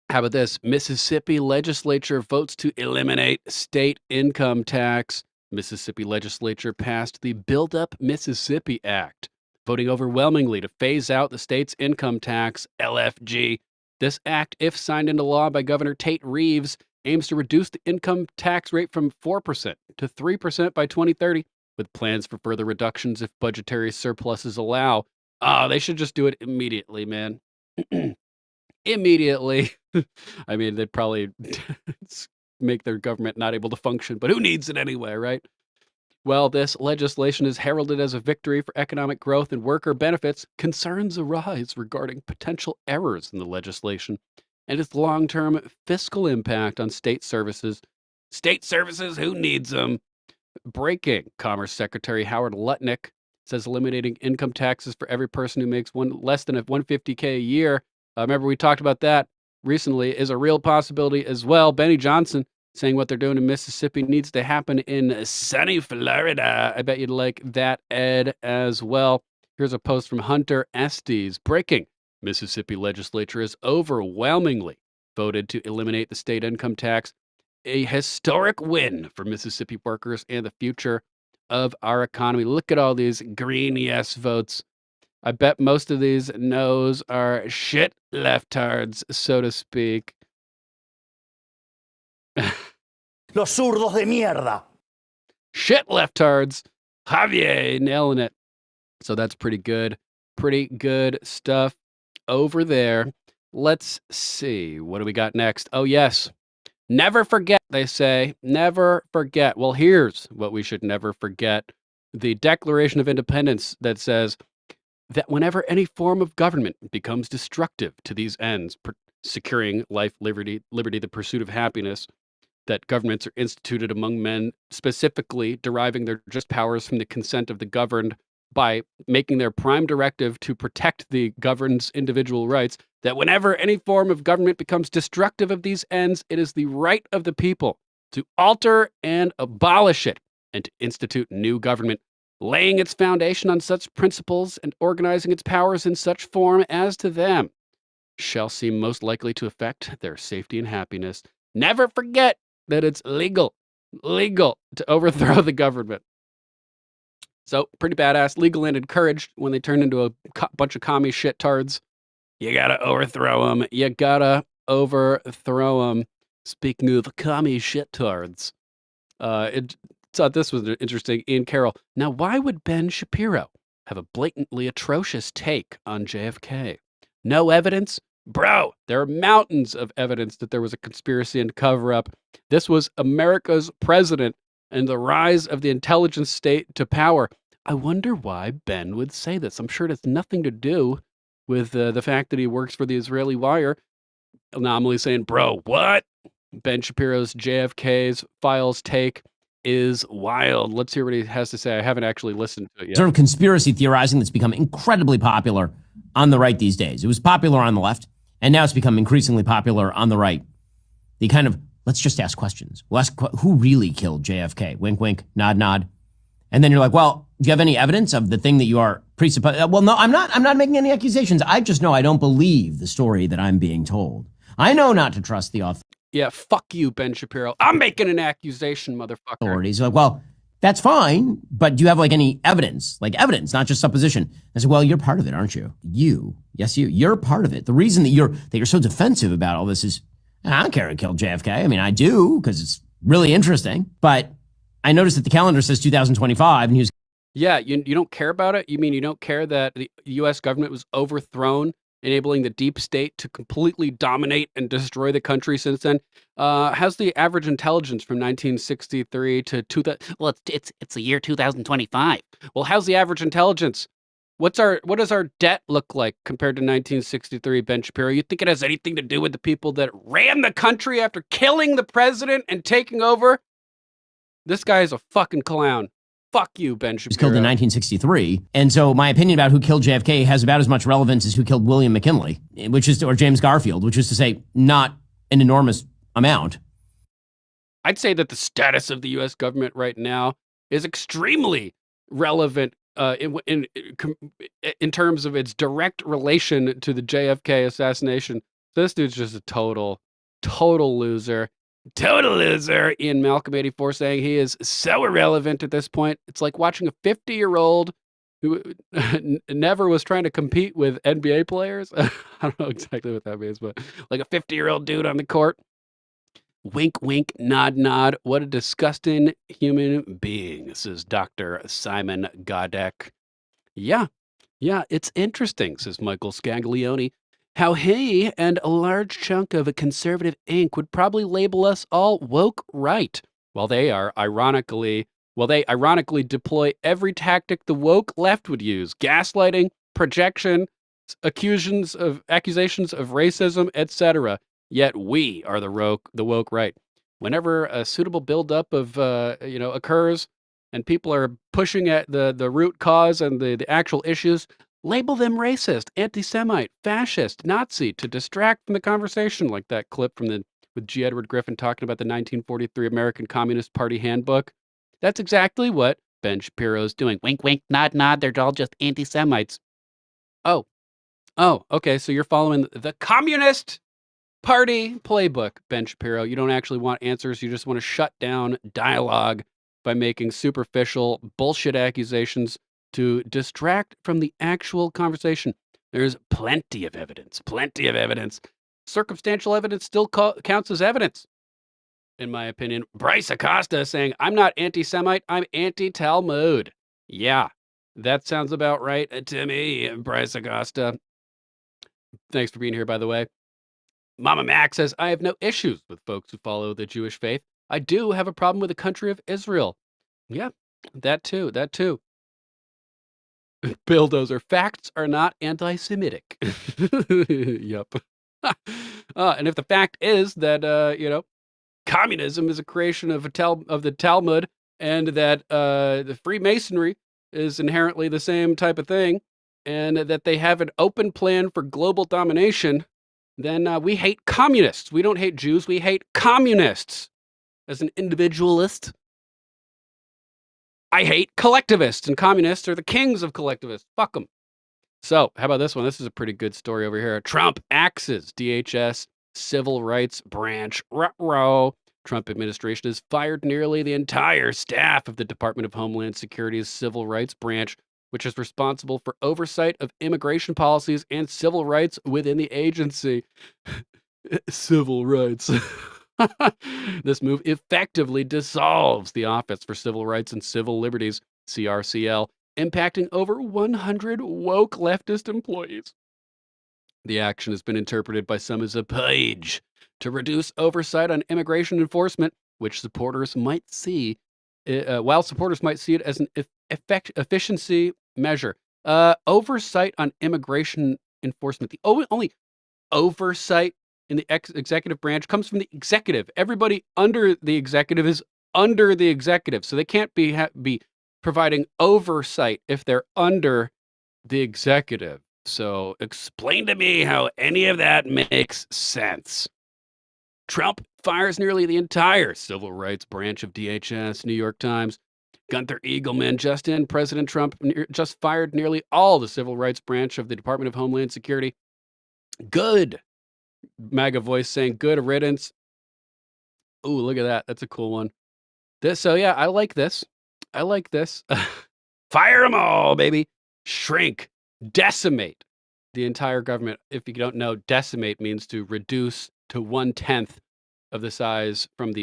How about this? Mississippi legislature votes to eliminate state income tax. Mississippi legislature passed the Build Up Mississippi Act, voting overwhelmingly to phase out the state's income tax, LFG. This act, if signed into law by Governor Tate Reeves, aims to reduce the income tax rate from 4% to 3% by 2030, with plans for further reductions if budgetary surpluses allow. Oh, they should just do it immediately, man. Immediately, I mean, they'd probably make their government not able to function, but who needs it anyway, right? Well, this legislation is heralded as a victory for economic growth and worker benefits. Concerns arise regarding potential errors in the legislation and its long-term fiscal impact on state services. State services, who needs them? Breaking. Commerce Secretary Howard Lutnick says eliminating income taxes for every person who makes less than $150K a year. Remember, we talked about that recently, is a real possibility as well. Benny Johnson saying what they're doing in Mississippi needs to happen in sunny Florida. I bet you'd like that, Ed, as well. Here's a post from Hunter Estes. Breaking. Mississippi legislature has overwhelmingly voted to eliminate the state income tax. A historic win for Mississippi workers and the future of our economy. Look at all these green yes votes. I bet most of these no's are shit leftards, so to speak. Los zurdos de mierda. Shit leftards. Javier nailing it. So that's pretty good. Pretty good stuff over there. Let's see. What do we got next? Oh, yes. Never forget, they say. Never forget. Well, here's what we should never forget. The Declaration of Independence that says that whenever any form of government becomes destructive to these ends, securing life, liberty, the pursuit of happiness, that governments are instituted among men, specifically deriving their just powers from the consent of the governed by making their prime directive to protect the governed's individual rights, that whenever any form of government becomes destructive of these ends, it is the right of the people to alter and abolish it and to institute new government, laying its foundation on such principles and organizing its powers in such form as to them shall seem most likely to affect their safety and happiness. Never forget that it's legal to overthrow the government. So pretty badass, legal and encouraged when they turn into a bunch of commie shit-tards. You gotta overthrow them. You gotta overthrow them. Speaking of commie shit-tards, thought this was interesting. Ian Carroll. Now, why would Ben Shapiro have a blatantly atrocious take on JFK? No evidence? Bro, there are mountains of evidence that there was a conspiracy and cover-up. This was America's president and the rise of the intelligence state to power. I wonder why Ben would say this. I'm sure it has nothing to do with the fact that he works for the Israeli Wire. Anomaly saying, bro, what? Ben Shapiro's JFK's files take is wild. Let's hear what he has to say. I haven't actually listened to it yet. Sort of conspiracy theorizing that's become incredibly popular on the right these days. It was popular on the left, and now it's become increasingly popular on the right. The kind of, let's just ask questions. We'll ask, who really killed JFK? Wink, wink, nod, nod. And then you're like, well, do you have any evidence of the thing that you are presupposing? Well, no, I'm not making any accusations. I just know I don't believe the story that I'm being told. I know not to trust the Yeah, fuck you, Ben Shapiro. I'm making an accusation, motherfucker. authorities. You're like, well, that's fine, but do you have like any evidence? Like evidence, not just supposition. I said, well, you're part of it, aren't you? You're part of it. The reason that you're so defensive about all this is, I don't care who killed JFK. I mean, I do, because it's really interesting. But I noticed that the calendar says 2025, and he was. Yeah, you don't care about it? You mean you don't care that the U.S. government was overthrown, enabling the deep state to completely dominate and destroy the country since then? How's the average intelligence from 1963 to 2000? Well, it's the year 2025. Well, how's the average intelligence? What does our debt look like compared to 1963, Ben Shapiro? You think it has anything to do with the people that ran the country after killing the president and taking over? This guy is a fucking clown. Fuck you, Ben Shapiro. He was killed in 1963. And so my opinion about who killed JFK has about as much relevance as who killed William McKinley, or James Garfield, which is to say, not an enormous amount. I'd say that the status of the U.S. government right now is extremely relevant in terms of its direct relation to the JFK assassination. This dude's just a total loser. Total loser. Ian Malcolm 84 saying he is so irrelevant at this point. It's like watching a 50-year-old who never was trying to compete with NBA players. I don't know exactly what that means, but like a 50-year-old dude on the court. Wink, wink, nod, nod. What a disgusting human being, says Dr. Simon Godek. Yeah, it's interesting, says Michael Scaglione. how he and a large chunk of a conservative ink would probably label us all woke right, while they ironically deploy every tactic the woke left would use: gaslighting, projection, accusations of racism, etc. Yet we are the woke right. Whenever a suitable buildup of occurs, and people are pushing at the root cause and the actual issues, label them racist, anti-Semite, fascist, Nazi to distract from the conversation, like that clip with G. Edward Griffin talking about the 1943 American Communist Party handbook. That's exactly what Ben Shapiro is doing. Wink, wink, nod, nod. They're all just anti-Semites. Oh, okay. So you're following the Communist Party playbook, Ben Shapiro. You don't actually want answers. You just want to shut down dialogue by making superficial bullshit accusations to distract from the actual conversation. There's plenty of evidence. Circumstantial evidence still counts as evidence, in my opinion. Bryce Acosta saying, I'm not anti-Semite, I'm anti-Talmud. Yeah, that sounds about right to me, Bryce Acosta. Thanks for being here, by the way. Mama Mac says, I have no issues with folks who follow the Jewish faith. I do have a problem with the country of Israel. Yeah, that too. Bulldozer, facts are not anti-Semitic. Yep. And if the fact is that, communism is a creation of the Talmud, and that the Freemasonry is inherently the same type of thing, and that they have an open plan for global domination, then we hate communists. We don't hate Jews. We hate communists. As an individualist, I hate collectivists, and communists are the kings of collectivists. Fuck them. So, how about this one? This is a pretty good story over here. Trump axes DHS civil rights branch. Ruh-roh. Trump administration has fired nearly the entire staff of the Department of Homeland Security's civil rights branch, which is responsible for oversight of immigration policies and civil rights within the agency. Civil rights. This move effectively dissolves the Office for Civil Rights and Civil Liberties, CRCL, impacting over 100 woke leftist employees. The action has been interpreted by some as a purge to reduce oversight on immigration enforcement, which supporters might see, while supporters might see it as an efficiency measure. Oversight on immigration enforcement. The only oversight in the executive branch comes from the executive. Everybody under the executive is under the executive, so they can't be providing oversight if they're under the executive. So explain to me how any of that makes sense. Trump fires nearly the entire civil rights branch of DHS. New York Times. Gunther Eagleman, just in, President Trump just fired nearly all the civil rights branch of the Department of Homeland Security. Good. MAGA voice saying good riddance. Ooh, look at that. That's a cool one. Yeah, I like this. Fire them all, baby. Shrink, decimate the entire government. If you don't know, decimate means to reduce to 1/10 of the size from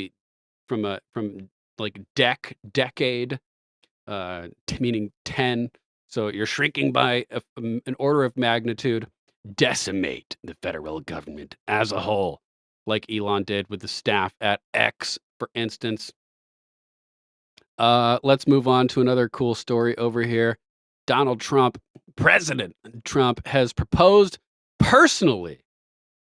like decade, meaning 10. So you're shrinking by an order of magnitude. Decimate the federal government as a whole, like Elon did with the staff at X, for instance. Let's move on to another cool story over here. President Trump has proposed personally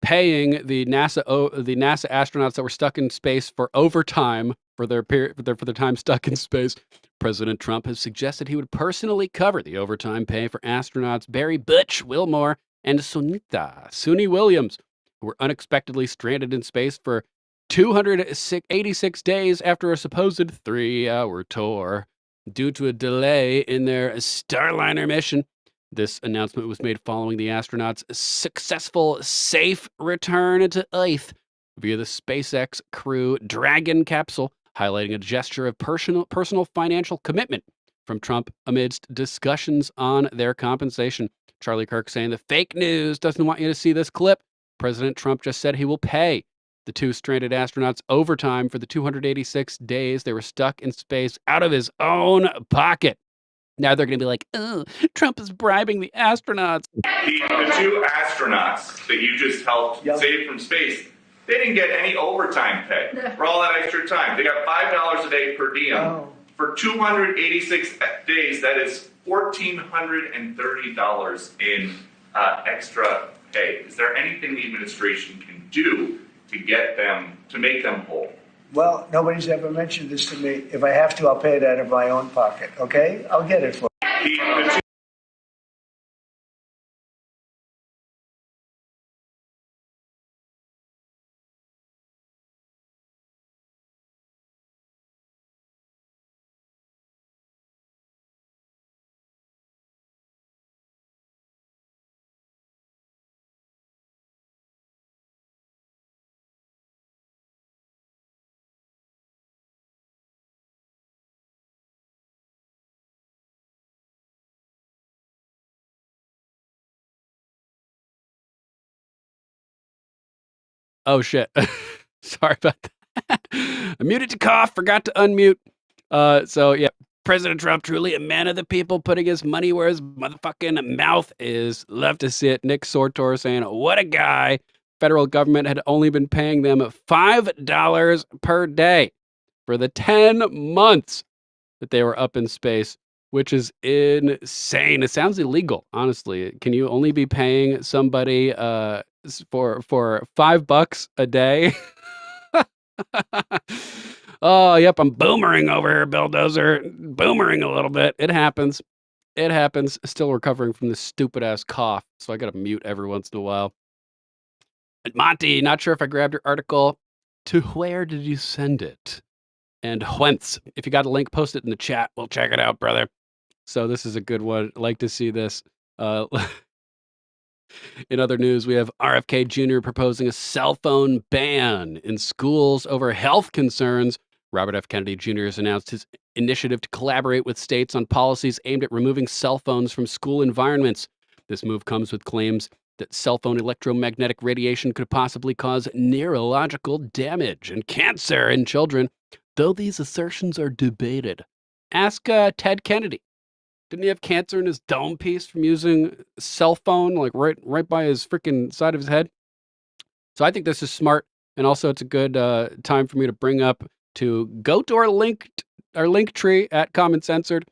paying the NASA astronauts that were stuck in space for overtime for their time stuck in space. President Trump has suggested he would personally cover the overtime pay for astronauts Barry Butch Wilmore and Suni Williams, who were unexpectedly stranded in space for 286 days after a supposed 3-hour tour due to a delay in their Starliner mission. This announcement was made following the astronauts' successful, safe return to Earth via the SpaceX Crew Dragon capsule, highlighting a gesture of personal financial commitment from Trump amidst discussions on their compensation. Charlie Kirk saying the fake news doesn't want you to see this clip. President Trump just said he will pay the 2 stranded astronauts overtime for the 286 days they were stuck in space out of his own pocket. Now they're going to be like, oh, Trump is bribing the astronauts. The two astronauts that you just helped save from space, they didn't get any overtime pay for all that extra time. They got $5 a day per diem. For 286 days, that is $1,430 in extra pay. Is there anything the administration can do to get them, to make them whole? Well, nobody's ever mentioned this to me. If I have to, I'll pay it out of my own pocket, okay? I'll get it for you. Oh, shit. Sorry about that. I muted to cough, forgot to unmute. So, yeah, President Trump, truly a man of the people, putting his money where his motherfucking mouth is. Love to see it. Nick Sortor saying, what a guy. Federal government had only been paying them $5 per day for the 10 months that they were up in space, which is insane. It sounds illegal, honestly. Can you only be paying somebody for $5 a day? Oh, yep, I'm boomering over here, Bulldozer. Boomering a little bit. It happens. It happens. Still recovering from this stupid ass cough, so I gotta mute every once in a while. And Monty, not sure if I grabbed your article. To where did you send it? And whence? If you got a link, post it in the chat. We'll check it out, brother. So this is a good one. Like to see this. In other news, we have RFK Jr. proposing a cell phone ban in schools over health concerns. Robert F. Kennedy Jr. has announced his initiative to collaborate with states on policies aimed at removing cell phones from school environments. This move comes with claims that cell phone electromagnetic radiation could possibly cause neurological damage and cancer in children, though these assertions are debated. Ask Ted Kennedy. Didn't he have cancer in his dome piece from using a cell phone, like right by his freaking side of his head? So I think this is smart, and also it's a good time for me to bring up to go to our link tree at Common Censored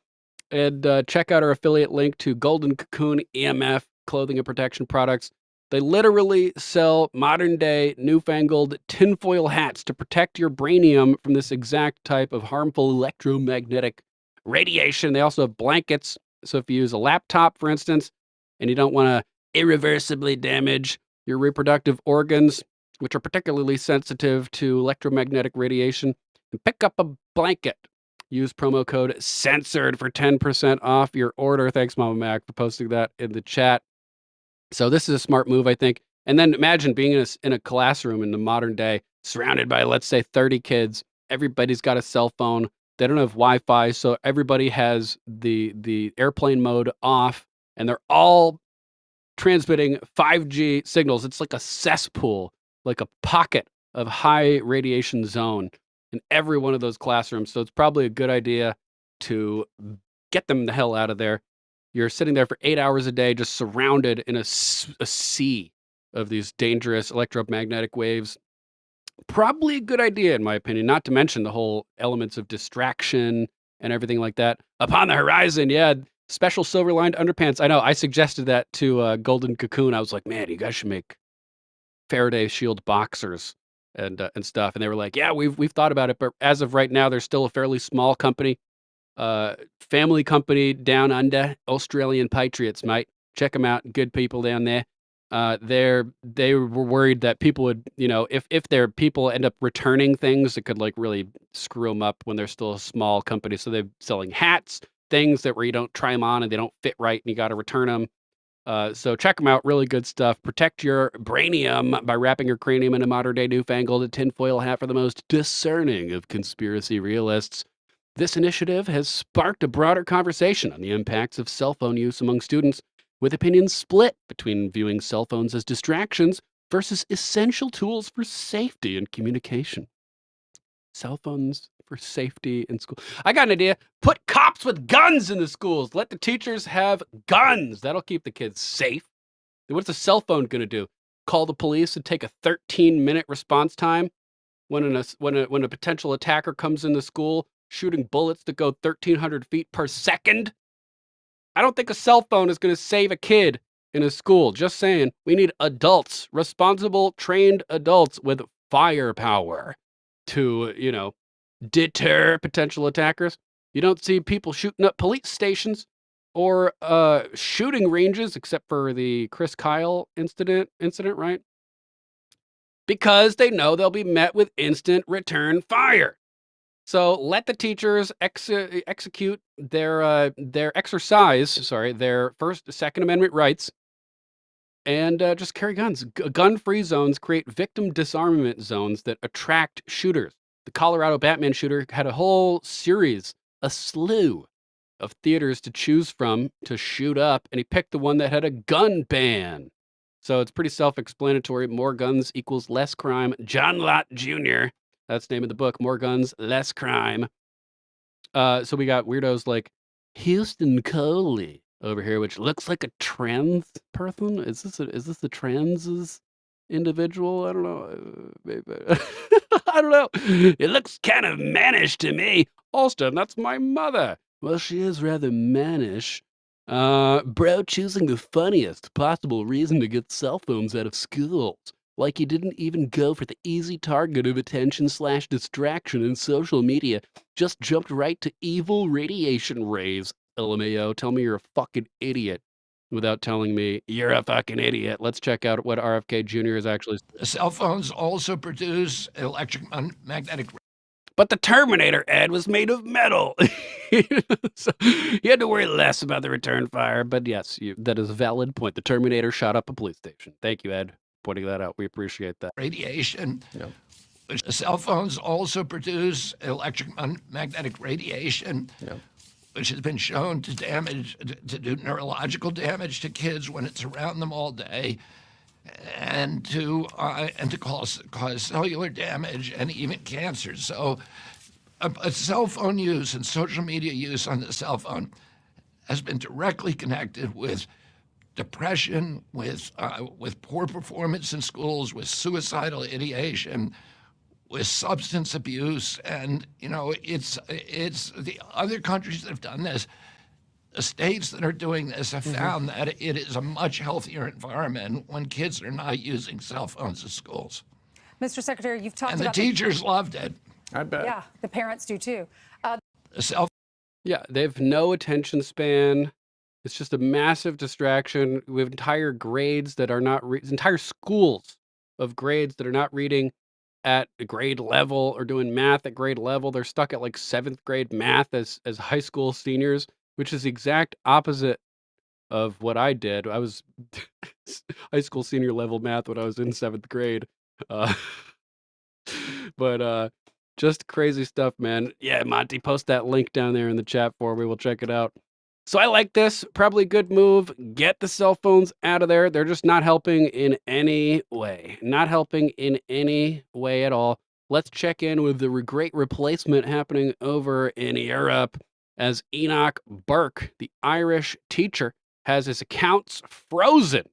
and check out our affiliate link to Golden Cocoon EMF clothing and protection products. They literally sell modern day newfangled tinfoil hats to protect your brainium from this exact type of harmful electromagnetic radiation. They also have blankets. So if you use a laptop, for instance, and you don't want to irreversibly damage your reproductive organs, which are particularly sensitive to electromagnetic radiation, pick up a blanket. Use promo code CENSORED for 10% off your order. Thanks, Mama Mac, for posting that in the chat. So this is a smart move, I think. And then imagine being in a classroom in the modern day, surrounded by, let's say, 30 kids. Everybody's got a cell phone. They don't have Wi-Fi, so everybody has the airplane mode off, and they're all transmitting 5G signals. It's like a cesspool, like a pocket of high radiation zone in every one of those classrooms. So it's probably a good idea to get them the hell out of there. You're sitting there for 8 hours a day, just surrounded in a sea of these dangerous electromagnetic waves. Probably a good idea, in my opinion, not to mention the whole elements of distraction and everything like that. Upon the horizon, yeah, special silver-lined underpants. I know, I suggested that to Golden Cocoon. I was like, man, you guys should make Faraday shield boxers and stuff. And they were like, yeah, we've thought about it, but as of right now, they're still a fairly small company. Family company down under, Australian Patriots, mate. Check them out. Good people down there. They were worried that people would, if their people end up returning things, it could like really screw them up when they're still a small company. So they're selling hats, things that where you don't try them on and they don't fit right and you got to return them. So check them out. Really good stuff. Protect your brainium by wrapping your cranium in a modern day newfangled tinfoil hat for the most discerning of conspiracy realists. This initiative has sparked a broader conversation on the impacts of cell phone use among students, with opinions split between viewing cell phones as distractions versus essential tools for safety and communication. Cell phones for safety in school. I got an idea. Put cops with guns in the schools. Let the teachers have guns. That'll keep the kids safe. What's a cell phone going to do? Call the police and take a 13-minute response time when a potential attacker comes in the school shooting bullets that go 1,300 feet per second? I don't think a cell phone is going to save a kid in a school. Just saying. We need adults, responsible, trained adults with firepower to, deter potential attackers. You don't see people shooting up police stations or shooting ranges, except for the Chris Kyle incident, right? Because they know they'll be met with instant return fire. So let the teachers execute their Second Amendment rights, and just carry guns. Gun-free zones create victim disarmament zones that attract shooters. The Colorado Batman shooter had a slew of theaters to choose from to shoot up, and he picked the one that had a gun ban. So it's pretty self-explanatory. More guns equals less crime. John Lott Jr., that's the name of the book. More guns, less crime. So we got weirdos like Houston Coley over here, which looks like a trans person. Is this a trans individual? I don't know. Maybe. I don't know. It looks kind of mannish to me. Alston, that's my mother. Well, she is rather mannish. Bro choosing the funniest possible reason to get cell phones out of schools. Like you didn't even go for the easy target of attention/distraction in social media. Just jumped right to evil radiation rays. LMAO, tell me you're a fucking idiot without telling me you're a fucking idiot. Let's check out what RFK Jr. is actually. Cell phones also produce electromagnetic. But the Terminator, Ed, was made of metal. So you had to worry less about the return fire. But yes, that is a valid point. The Terminator shot up a police station. Thank you, Ed, pointing that out. We appreciate that. Radiation. Cell phones also produce electromagnetic radiation, which has been shown to do neurological damage to kids when it's around them all day, and to cause cellular damage and even cancer. So, a cell phone use and social media use on the cell phone has been directly connected with depression, with poor performance in schools, with suicidal ideation, with substance abuse, and it's the other countries that have done this. The states that are doing this have found that it is a much healthier environment when kids are not using cell phones at schools. Mr. Secretary, you've talked and about the teachers loved it. I bet. Yeah, the parents do too. Yeah, they have no attention span. It's just a massive distraction. We have entire grades that are not entire schools of grades that are not reading at grade level or doing math at grade level. They're stuck at like 7th grade math as high school seniors, which is the exact opposite of what I did. I was high school senior level math when I was in 7th grade. But just crazy stuff, man. Yeah, Monty, post that link down there in the chat for me. We'll check it out. So I like this. Probably a good move. Get the cell phones out of there. They're just not helping in any way. Not helping in any way at all. Let's check in with the great replacement happening over in Europe as Enoch Burke, the Irish teacher, has his accounts frozen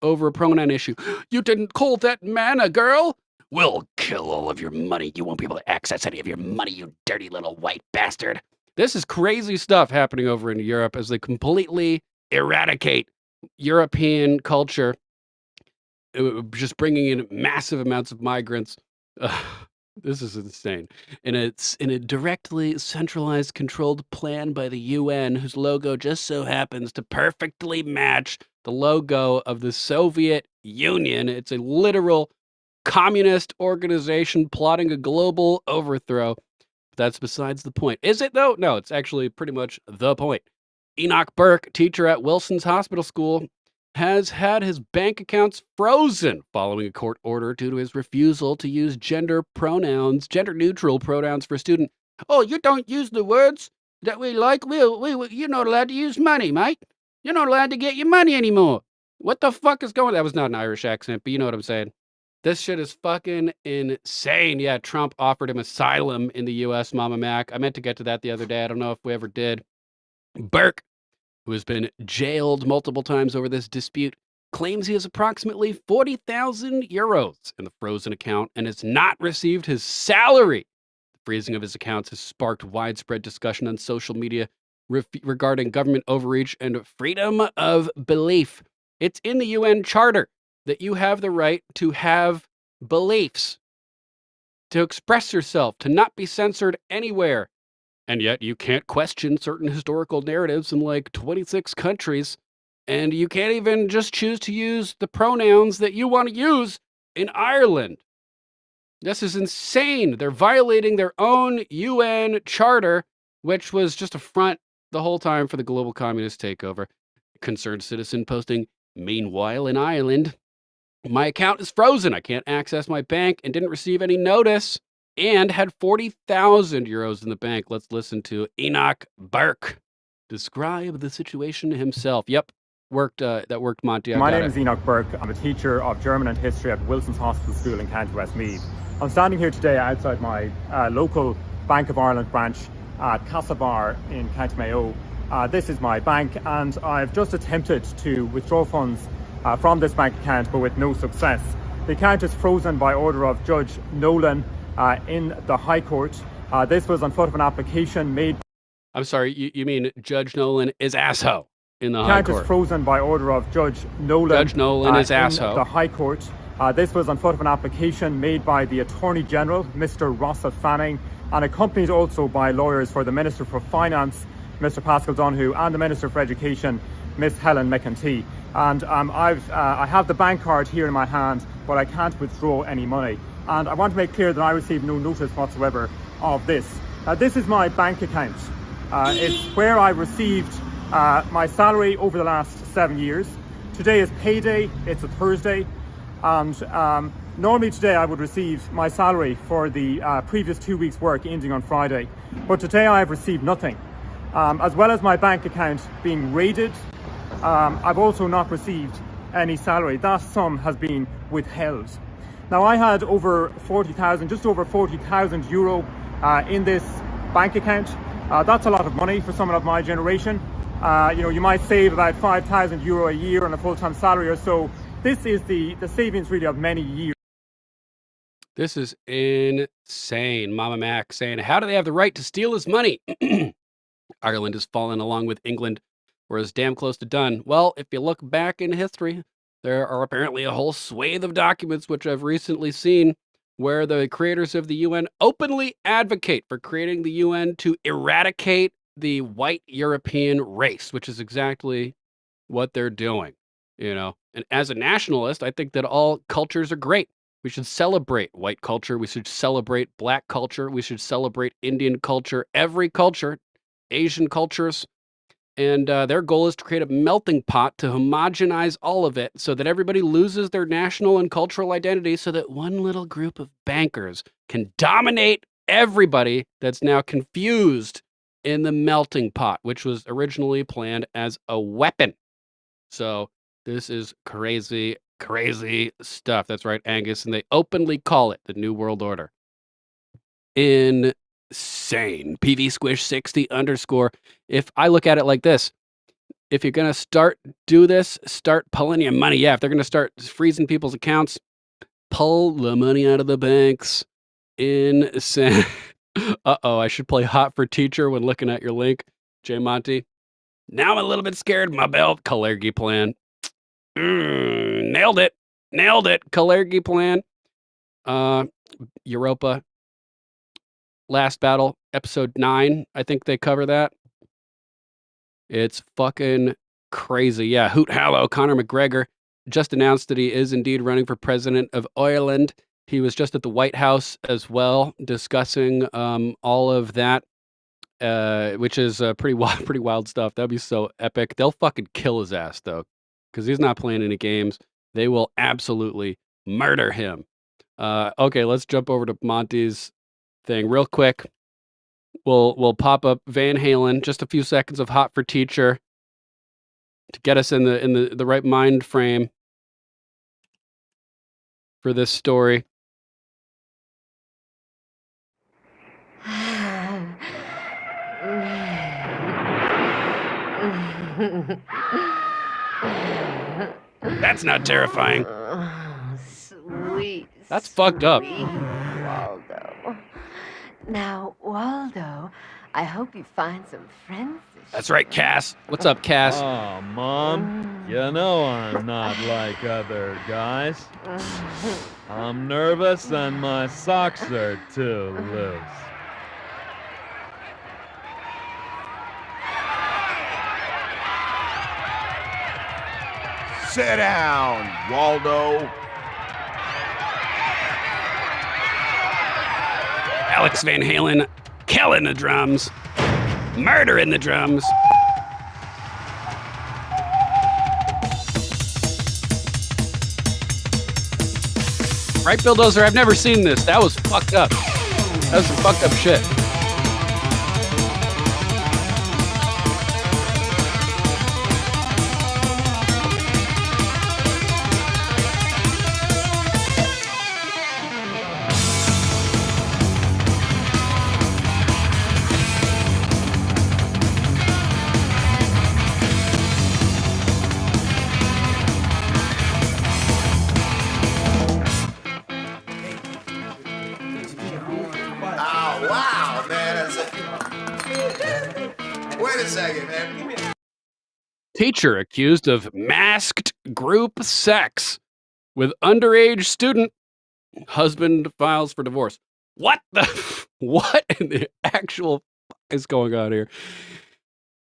over a pronoun issue. You didn't call that man a girl? We'll kill all of your money. You won't be able to access any of your money, you dirty little white bastard. This is crazy stuff happening over in Europe as they completely eradicate European culture, just bringing in massive amounts of migrants. This is insane. And it's in a directly centralized, controlled plan by the UN, whose logo just so happens to perfectly match the logo of the Soviet Union. It's a literal communist organization plotting a global overthrow. That's besides the point. Is it, though? No, it's actually pretty much the point. Enoch Burke, teacher at Wilson's Hospital School, has had his bank accounts frozen following a court order due to his refusal to use gender-neutral pronouns for student. Oh, you don't use the words that we like? You're not allowed to use money, mate. You're not allowed to get your money anymore. What the fuck is going on? That was not an Irish accent, but you know what I'm saying. This shit is fucking insane. Yeah, Trump offered him asylum in the U.S., Mama Mac. I meant to get to that the other day. I don't know if we ever did. Burke, who has been jailed multiple times over this dispute, claims he has approximately 40,000 euros in the frozen account and has not received his salary. The freezing of his accounts has sparked widespread discussion on social media regarding government overreach and freedom of belief. It's in the UN Charter that you have the right to have beliefs, to express yourself, to not be censored anywhere. And yet you can't question certain historical narratives in like 26 countries. And you can't even just choose to use the pronouns that you want to use in Ireland. This is insane. They're violating their own UN charter, which was just a front the whole time for the global communist takeover. Concerned citizen posting, "Meanwhile in Ireland, my account is frozen. I can't access my bank and didn't receive any notice and had 40,000 euros in the bank." Let's listen to Enoch Burke describe the situation himself. Yep, that worked, Monty. My name is Enoch Burke. I'm a teacher of German and history at Wilson's Hospital School in County Westmeath. I'm standing here today outside my local Bank of Ireland branch at Castlebar in County Mayo. This is my bank, and I've just attempted to withdraw funds from this bank account, but with no success. The account is frozen by order of Judge Nolan in the High Court. This was on foot of an application made. I'm sorry, you mean Judge Nolan is asshole in the High Court. The Court. account is frozen by order of Judge Nolan. Judge Nolan is in asshole. The High Court. This was on foot of an application made by the Attorney General, Mr. Rossa Fanning, and accompanied also by lawyers for the Minister for Finance, Mr. Pascal Donoghue, and the Minister for Education, Miss Helen McEntee. And I have the bank card here in my hand, but I can't withdraw any money. And I want to make clear that I received no notice whatsoever of this. This is my bank account. It's where I received my salary over the last 7 years. Today is payday. It's a Thursday. And normally today I would receive my salary for the previous 2 weeks' work ending on Friday. But today I have received nothing. As well as my bank account being raided, I've also not received any salary. That sum has been withheld. Now, I had over 40,000, just over 40,000 euro in this bank account. That's a lot of money for someone of my generation. You might save about 5,000 euro a year on a full-time salary or so. This is the savings really of many years. This is insane. Mama Mac saying, how do they have the right to steal his money? Ireland has fallen along with England. We're as damn close to done. Well, if you look back in history, there are apparently a whole swathe of documents which I've recently seen where the creators of the UN openly advocate for creating the UN to eradicate the white European race, which is exactly what they're doing, And as a nationalist, I think that all cultures are great. We should celebrate white culture. We should celebrate black culture. We should celebrate Indian culture, every culture, Asian cultures. And their goal is to create a melting pot to homogenize all of it so that everybody loses their national and cultural identity so that one little group of bankers can dominate everybody that's now confused in the melting pot, which was originally planned as a weapon. So this is crazy, crazy stuff. That's right, Angus. And they openly call it the New World Order. Insane. PV Squish 60 _ If I look at it like this, if you're going to start pulling your money. Yeah, if they're going to start freezing people's accounts, pull the money out of the banks. Insane. Uh-oh, I should play Hot for Teacher when looking at your link, J. Monty. Now I'm a little bit scared. My belt. Kalergi plan. Nailed it. Kalergi plan. Europa. Last Battle, episode 9. I think they cover that. It's fucking crazy. Yeah, Hoot Hallow, Conor McGregor just announced that he is indeed running for president of Ireland. He was just at the White House as well, discussing all of that, which is pretty wild stuff. That'd be so epic. They'll fucking kill his ass, though, because he's not playing any games. They will absolutely murder him. Okay, let's jump over to Monty's thing real quick. We'll pop up Van Halen, just a few seconds of Hot for Teacher to get us in the right mind frame for this story. That's not terrifying. Sweet. That's fucked up. Waldo. Now, Waldo, I hope you find some friends. That's right, Cass. What's up, Cass? Oh, Mom, you know I'm not like other guys. I'm nervous and my socks are too loose. Sit down, Waldo. Alex Van Halen killing the drums. Murdering the drums. Right, Bulldozer? I've never seen this. That was fucked up. That was some fucked up shit. Oh, wow, man. Wait a second, man. Teacher accused of masked group sex with underage student. Husband files for divorce. What the? What in the actual is going on here?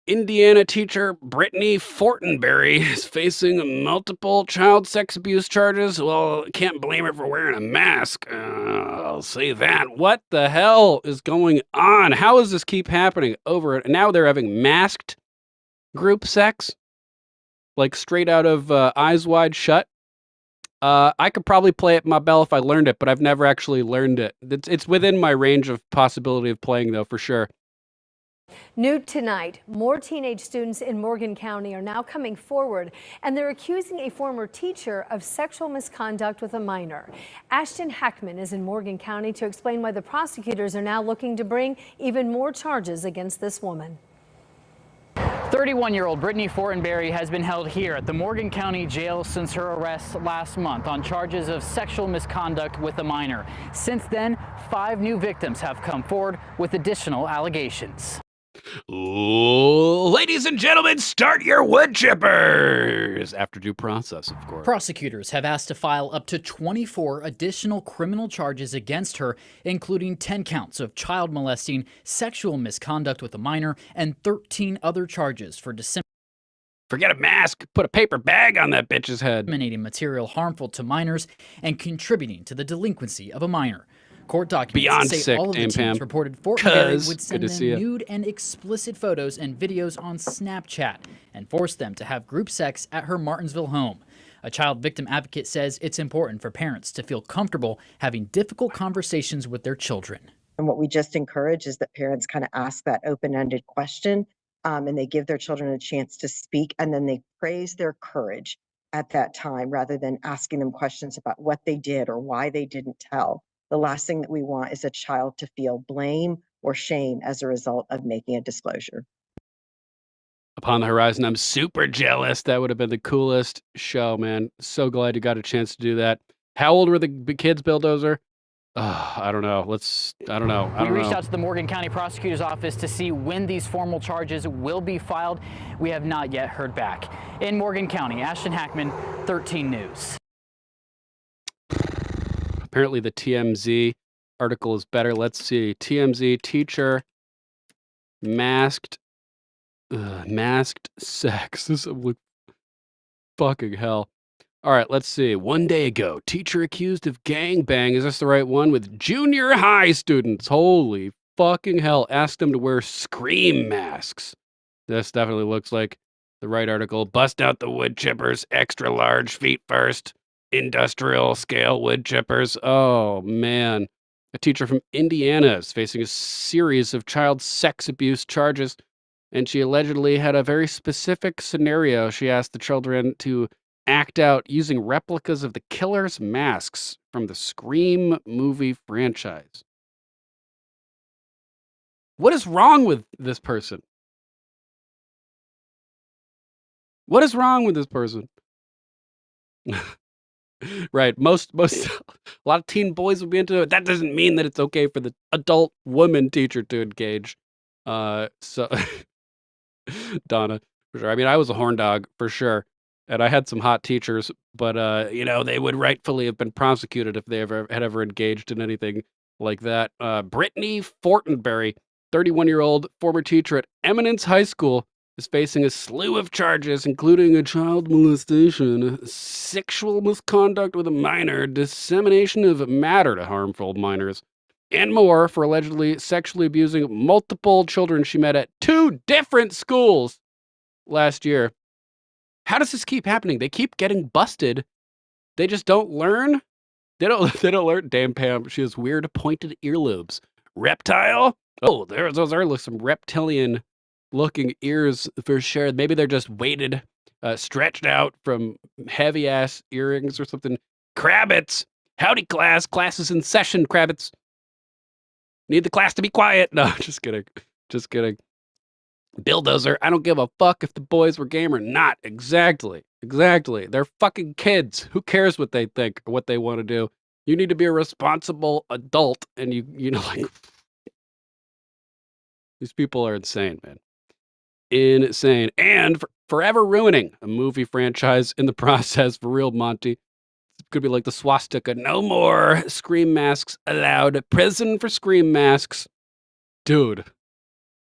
Indiana teacher Brittany Fortenberry is facing multiple child sex abuse charges. Well, can't blame her for wearing a mask. I'll say that. What the hell is going on? How does this keep happening over it? Now they're having masked group sex, like straight out of Eyes Wide Shut. I could probably play it, my bell, if I learned it, but I've never actually learned it. It's within my range of possibility of playing, though, for sure. New tonight, more teenage students in Morgan County are now coming forward, and they're accusing a former teacher of sexual misconduct with a minor. Ashton Hackman is in Morgan County to explain why the prosecutors are now looking to bring even more charges against this woman. 31-year-old Brittany Fortenberry has been held here at the Morgan County Jail since her arrest last month on charges of sexual misconduct with a minor. Since then, 5 new victims have come forward with additional allegations. Ooh, ladies and gentlemen, start your wood chippers! After due process, of course. Prosecutors have asked to file up to 24 additional criminal charges against her, including 10 counts of child molesting, sexual misconduct with a minor, and 13 other charges for Forget a mask, put a paper bag on that bitch's head. disseminating material harmful to minors and contributing to the delinquency of a minor. Court documents Beyond say sick, all of the Dame teams Pam. reported Fortenberry would Good send to them see ya. nude and explicit photos and videos on Snapchat and force them to have group sex at her Martinsville home. A child victim advocate says it's important for parents to feel comfortable having difficult conversations with their children. And what we just encourage is that parents kind of ask that open-ended question, and they give their children a chance to speak, and then they praise their courage at that time rather than asking them questions about what they did or why they didn't tell. The last thing that we want is a child to feel blame or shame as a result of making a disclosure. Upon the horizon, I'm super jealous. That would have been the coolest show, man. So glad you got a chance to do that. How old were the kids, Bulldozer? I don't know. I don't know. We reached out to the Morgan County Prosecutor's Office to see when these formal charges will be filed. We have not yet heard back. In Morgan County, Ashton Hackman, 13 News. Apparently the TMZ article is better. Let's see. TMZ teacher masked sex. This is fucking hell. All right, let's see. 1 day ago, teacher accused of gangbang. Is this the right one? With junior high students. Holy fucking hell. Asked them to wear scream masks. This definitely looks like the right article. Bust out the wood chippers. Extra large feet first. Industrial scale wood chippers. Oh, man. A teacher from Indiana is facing a series of child sex abuse charges, and she allegedly had a very specific scenario. She asked the children to act out using replicas of the killer's masks from the Scream movie franchise. What is wrong with this person? What is wrong with this person? Right. Most a lot of teen boys would be into it. That doesn't mean that it's okay for the adult woman teacher to engage. So Donna, for sure. I mean, I was a horn dog for sure, and I had some hot teachers, but they would rightfully have been prosecuted if they had ever engaged in anything like that. Brittany Fortenberry, 31-year-old former teacher at Eminence High School, is facing a slew of charges, including a child molestation, sexual misconduct with a minor, dissemination of matter to harmful minors, and more for allegedly sexually abusing multiple children she met at 2 different schools last year. How does this keep happening? They keep getting busted. They just don't learn. They don't learn. Damn, Pam, she has weird pointed earlobes. Reptile? Oh, those are some reptilian looking ears for sure. Maybe they're just weighted, stretched out from heavy ass earrings or something. Crabbits. Howdy, class. Class is in session, Crabbits. Need the class to be quiet. No, just kidding. Just kidding. Bulldozer, I don't give a fuck if the boys were game or not. Exactly. They're fucking kids. Who cares what they think or what they want to do? You need to be a responsible adult, and like these people are insane, man. Insane. And forever ruining a movie franchise in the process. For real, Monty. It could be like the swastika. No more Scream masks allowed. Prison for Scream masks. Dude.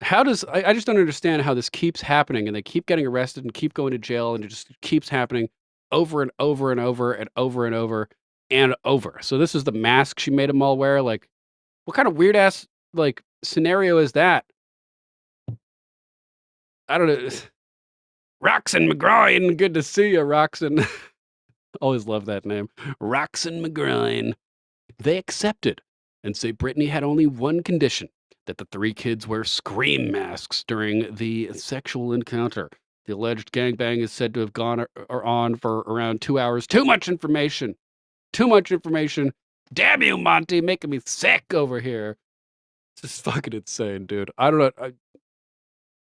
How does I just don't understand how this keeps happening, and they keep getting arrested and keep going to jail, and it just keeps happening over and over and over and over and over and over. So this is the mask she made them all wear. Like, what kind of weird ass like scenario is that? I don't know. Roxanne McGroin, good to see you, Roxanne. Always love that name, Roxanne McGroin. They accepted and say Brittany had only one condition: that the 3 kids wear Scream masks during the sexual encounter. The alleged gangbang is said to have gone on for around 2 hours. Too much information. Too much information. Damn you, Monty, making me sick over here. This is fucking insane, dude. I don't know.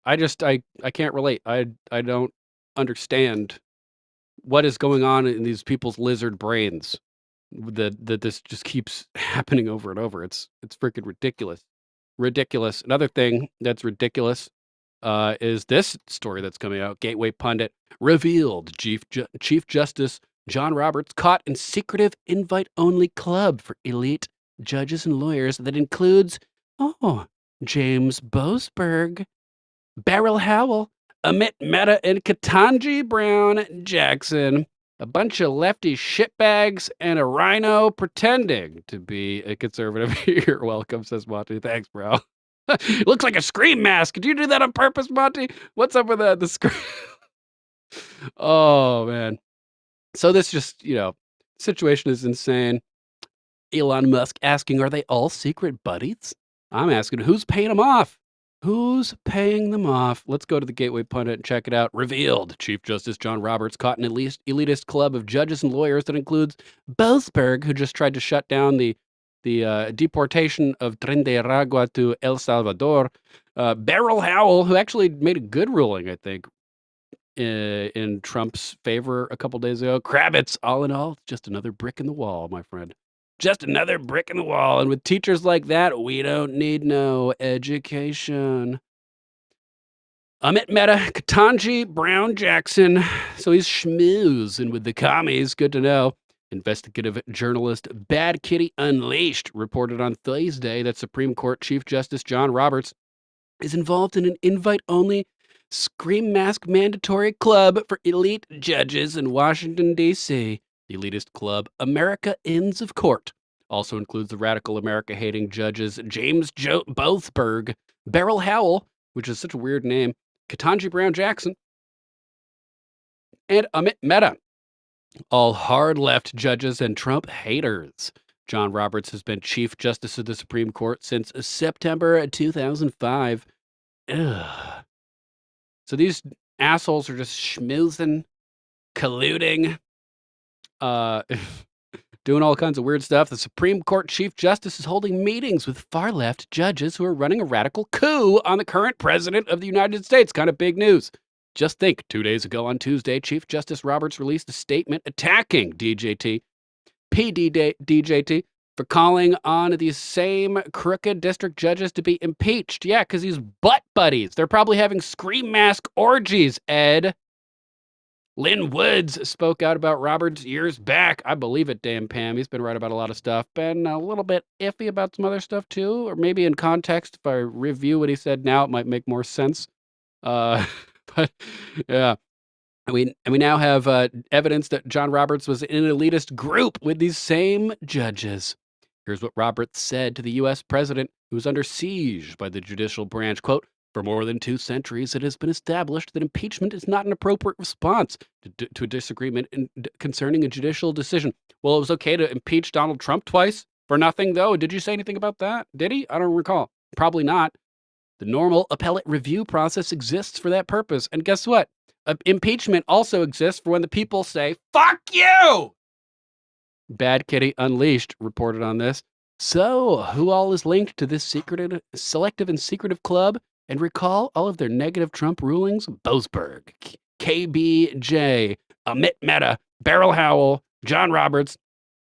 I can't relate. I don't understand what is going on in these people's lizard brains that this just keeps happening over and over. It's freaking ridiculous. Ridiculous. Another thing that's ridiculous is this story that's coming out. Gateway Pundit revealed Chief Justice John Roberts caught in secretive invite-only club for elite judges and lawyers that includes, James Boasberg, Beryl Howell, Amit Mehta, and Ketanji Brown Jackson. A bunch of lefty shitbags and a rhino pretending to be a conservative. You're welcome, says Monty. Thanks, bro. Looks like a Scream mask. Did you do that on purpose, Monty? What's up with that? The Scream. Oh, man. So this just, situation is insane. Elon Musk asking, are they all secret buddies? I'm asking, who's paying them off? Who's paying them off? Let's go to the Gateway Pundit and check it out. Revealed. Chief Justice John Roberts caught an elitist club of judges and lawyers that includes Boasberg, who just tried to shut down the deportation of Tren de Aragua to El Salvador. Beryl Howell, who actually made a good ruling, I think, in Trump's favor a couple days ago. Kravitz, all in all, just another brick in the wall, my friend. Just another brick in the wall. And with teachers like that, we don't need no education. Amit Mehta, Ketanji Brown Jackson. So he's schmoozing with the commies. Good to know. Investigative journalist Bad Kitty Unleashed reported on Thursday that Supreme Court Chief Justice John Roberts is involved in an invite-only Scream mask mandatory club for elite judges in Washington, D.C. The elitist club, America Ends of Court, also includes the radical America-hating judges James Boasberg, Beryl Howell, which is such a weird name, Ketanji Brown Jackson, and Amit Mehta, all hard left judges and Trump haters. John Roberts has been Chief Justice of the Supreme Court since September 2005. Ugh. So these assholes are just schmoozing colluding, doing all kinds of weird stuff. The Supreme Court Chief Justice is holding meetings with far-left judges who are running a radical coup on the current president of the United States. Kind of big news. Just think, 2 days ago on Tuesday, Chief Justice Roberts released a statement attacking DJT, for calling on these same crooked district judges to be impeached. Yeah, because he's butt buddies. They're probably having scream mask orgies, Ed. Lynn Woods spoke out about Roberts years back. I believe it, damn Pam. He's been right about a lot of stuff. Been a little bit iffy about some other stuff, too. Or maybe in context, if I review what he said now, it might make more sense. But, yeah. And we now have evidence that John Roberts was in an elitist group with these same judges. Here's what Roberts said to the U.S. president, who was under siege by the judicial branch. Quote, "For more than 2 centuries, it has been established that impeachment is not an appropriate response to a disagreement concerning a judicial decision." Well, it was okay to impeach Donald Trump twice for nothing, though. Did you say anything about that? Did he? I don't recall. Probably not. The normal appellate review process exists for that purpose. And guess what? Impeachment also exists for when the people say, "Fuck you!" Bad Kitty Unleashed reported on this. So, who all is linked to this selective and secretive club? And recall all of their negative Trump rulings? Boasberg, KBJ, Amit Mehta, Beryl Howell, John Roberts.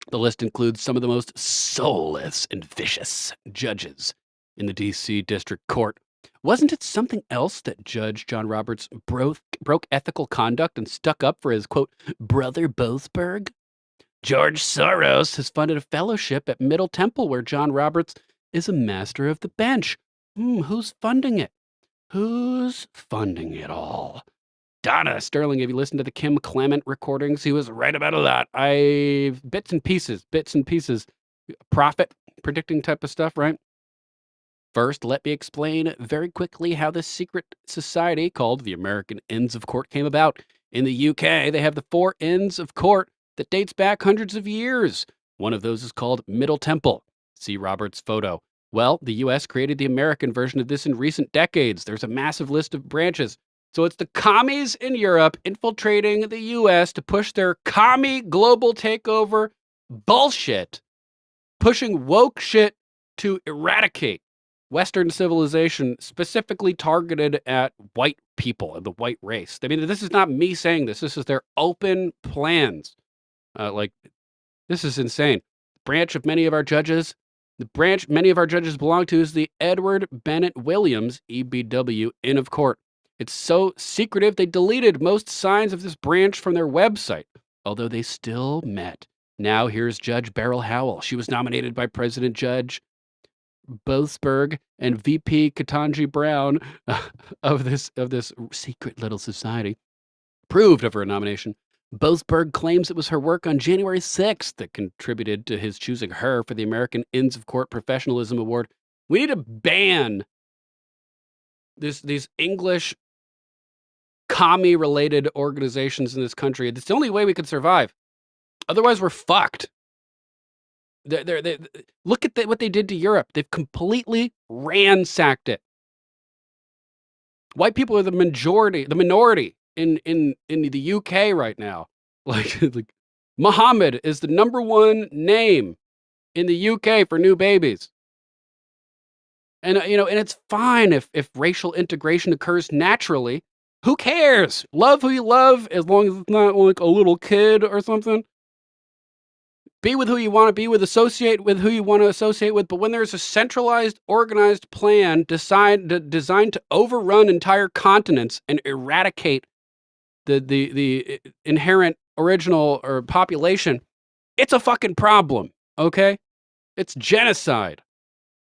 The list includes some of the most soulless and vicious judges in the D.C. District Court. Wasn't it something else that Judge John Roberts broke ethical conduct and stuck up for his, quote, brother Boasberg? George Soros has funded a fellowship at Middle Temple where John Roberts is a master of the bench. Who's funding it? Who's funding it all? Donna Sterling, have you listened to the Kim Clement recordings? He was right about a lot. Bits and pieces. Profit predicting type of stuff, right? First, let me explain very quickly how this secret society called the American Inns of Court came about. In the UK, they have the 4 Inns of Court that dates back hundreds of years. One of those is called Middle Temple. See Robert's photo. Well, the US created the American version of this in recent decades. There's a massive list of branches. So it's the commies in Europe infiltrating the US to push their commie global takeover bullshit, pushing woke shit to eradicate Western civilization, specifically targeted at white people and the white race. I mean, this is not me saying this. This is their open plans. This is insane. The branch many of our judges belong to is the Edward Bennett Williams, EBW, Inn of Court. It's so secretive, they deleted most signs of this branch from their website, although they still met. Now here's Judge Beryl Howell. She was nominated by President Judge Boasberg and VP Ketanji Brown of this secret little society. Approved of her nomination. Boasberg claims it was her work on January 6th that contributed to his choosing her for the American Inns of Court Professionalism Award. We need to ban these English commie-related organizations in this country. It's the only way we could survive. Otherwise, we're fucked. Look at what they did to Europe. They've completely ransacked it. White people are the minority in the UK right now. Like Muhammad is the #1 name in the UK for new babies. And and it's fine if racial integration occurs naturally. Who cares? Love who you love, as long as it's not like a little kid or something. Be with who you want to be with, associate with who you want to associate with. But when there's a centralized, organized plan designed to overrun entire continents and eradicate the inherent original or population, it's a fucking problem, okay? It's genocide.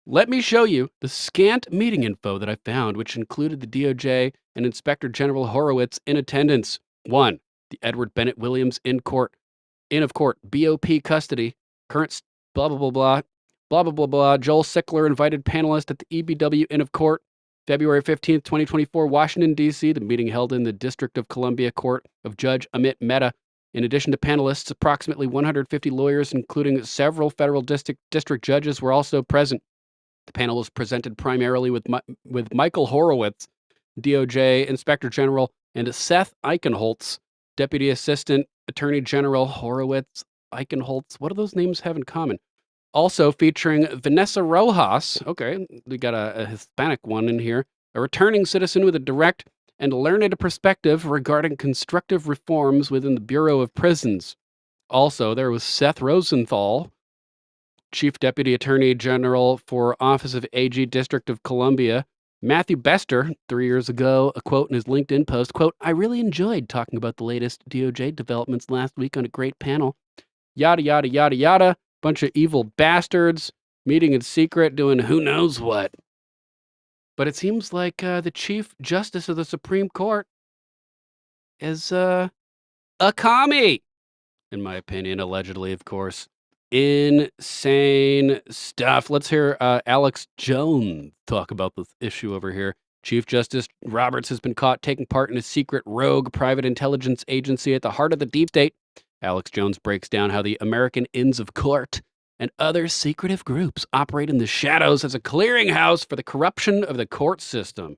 Let me show you the scant meeting info that I found, which included the DOJ and Inspector General Horowitz in attendance. 1, the Edward Bennett Williams Inn of Court, BOP custody, current blah, blah, blah, blah, blah, blah, blah, blah. Joel Sickler, invited panelist at the EBW Inn of Court, February 15th, 2024, Washington, D.C. The meeting held in the District of Columbia Court of Judge Amit Mehta. In addition to panelists, approximately 150 lawyers, including several federal district judges, were also present. The panel was presented primarily with Michael Horowitz, DOJ Inspector General, and Seth Eichenholz, Deputy Assistant Attorney General Horowitz, Eichenholz. What do those names have in common? Also featuring Vanessa Rojas. Okay, we got a Hispanic one in here. A returning citizen with a direct and learned perspective regarding constructive reforms within the Bureau of Prisons. Also, there was Seth Rosenthal, Chief Deputy Attorney General for Office of AG District of Columbia. Matthew Bester, 3 years ago, a quote in his LinkedIn post, quote, "I really enjoyed talking about the latest DOJ developments last week on a great panel. Yada, yada, yada, yada. Bunch of evil bastards, meeting in secret, doing who knows what." But it seems like the Chief Justice of the Supreme Court is a commie, in my opinion, allegedly, of course. Insane stuff. Let's hear Alex Jones talk about this issue over here. Chief Justice Roberts has been caught taking part in a secret rogue private intelligence agency at the heart of the deep state. Alex Jones breaks down how the American Inns of Court and other secretive groups operate in the shadows as a clearinghouse for the corruption of the court system.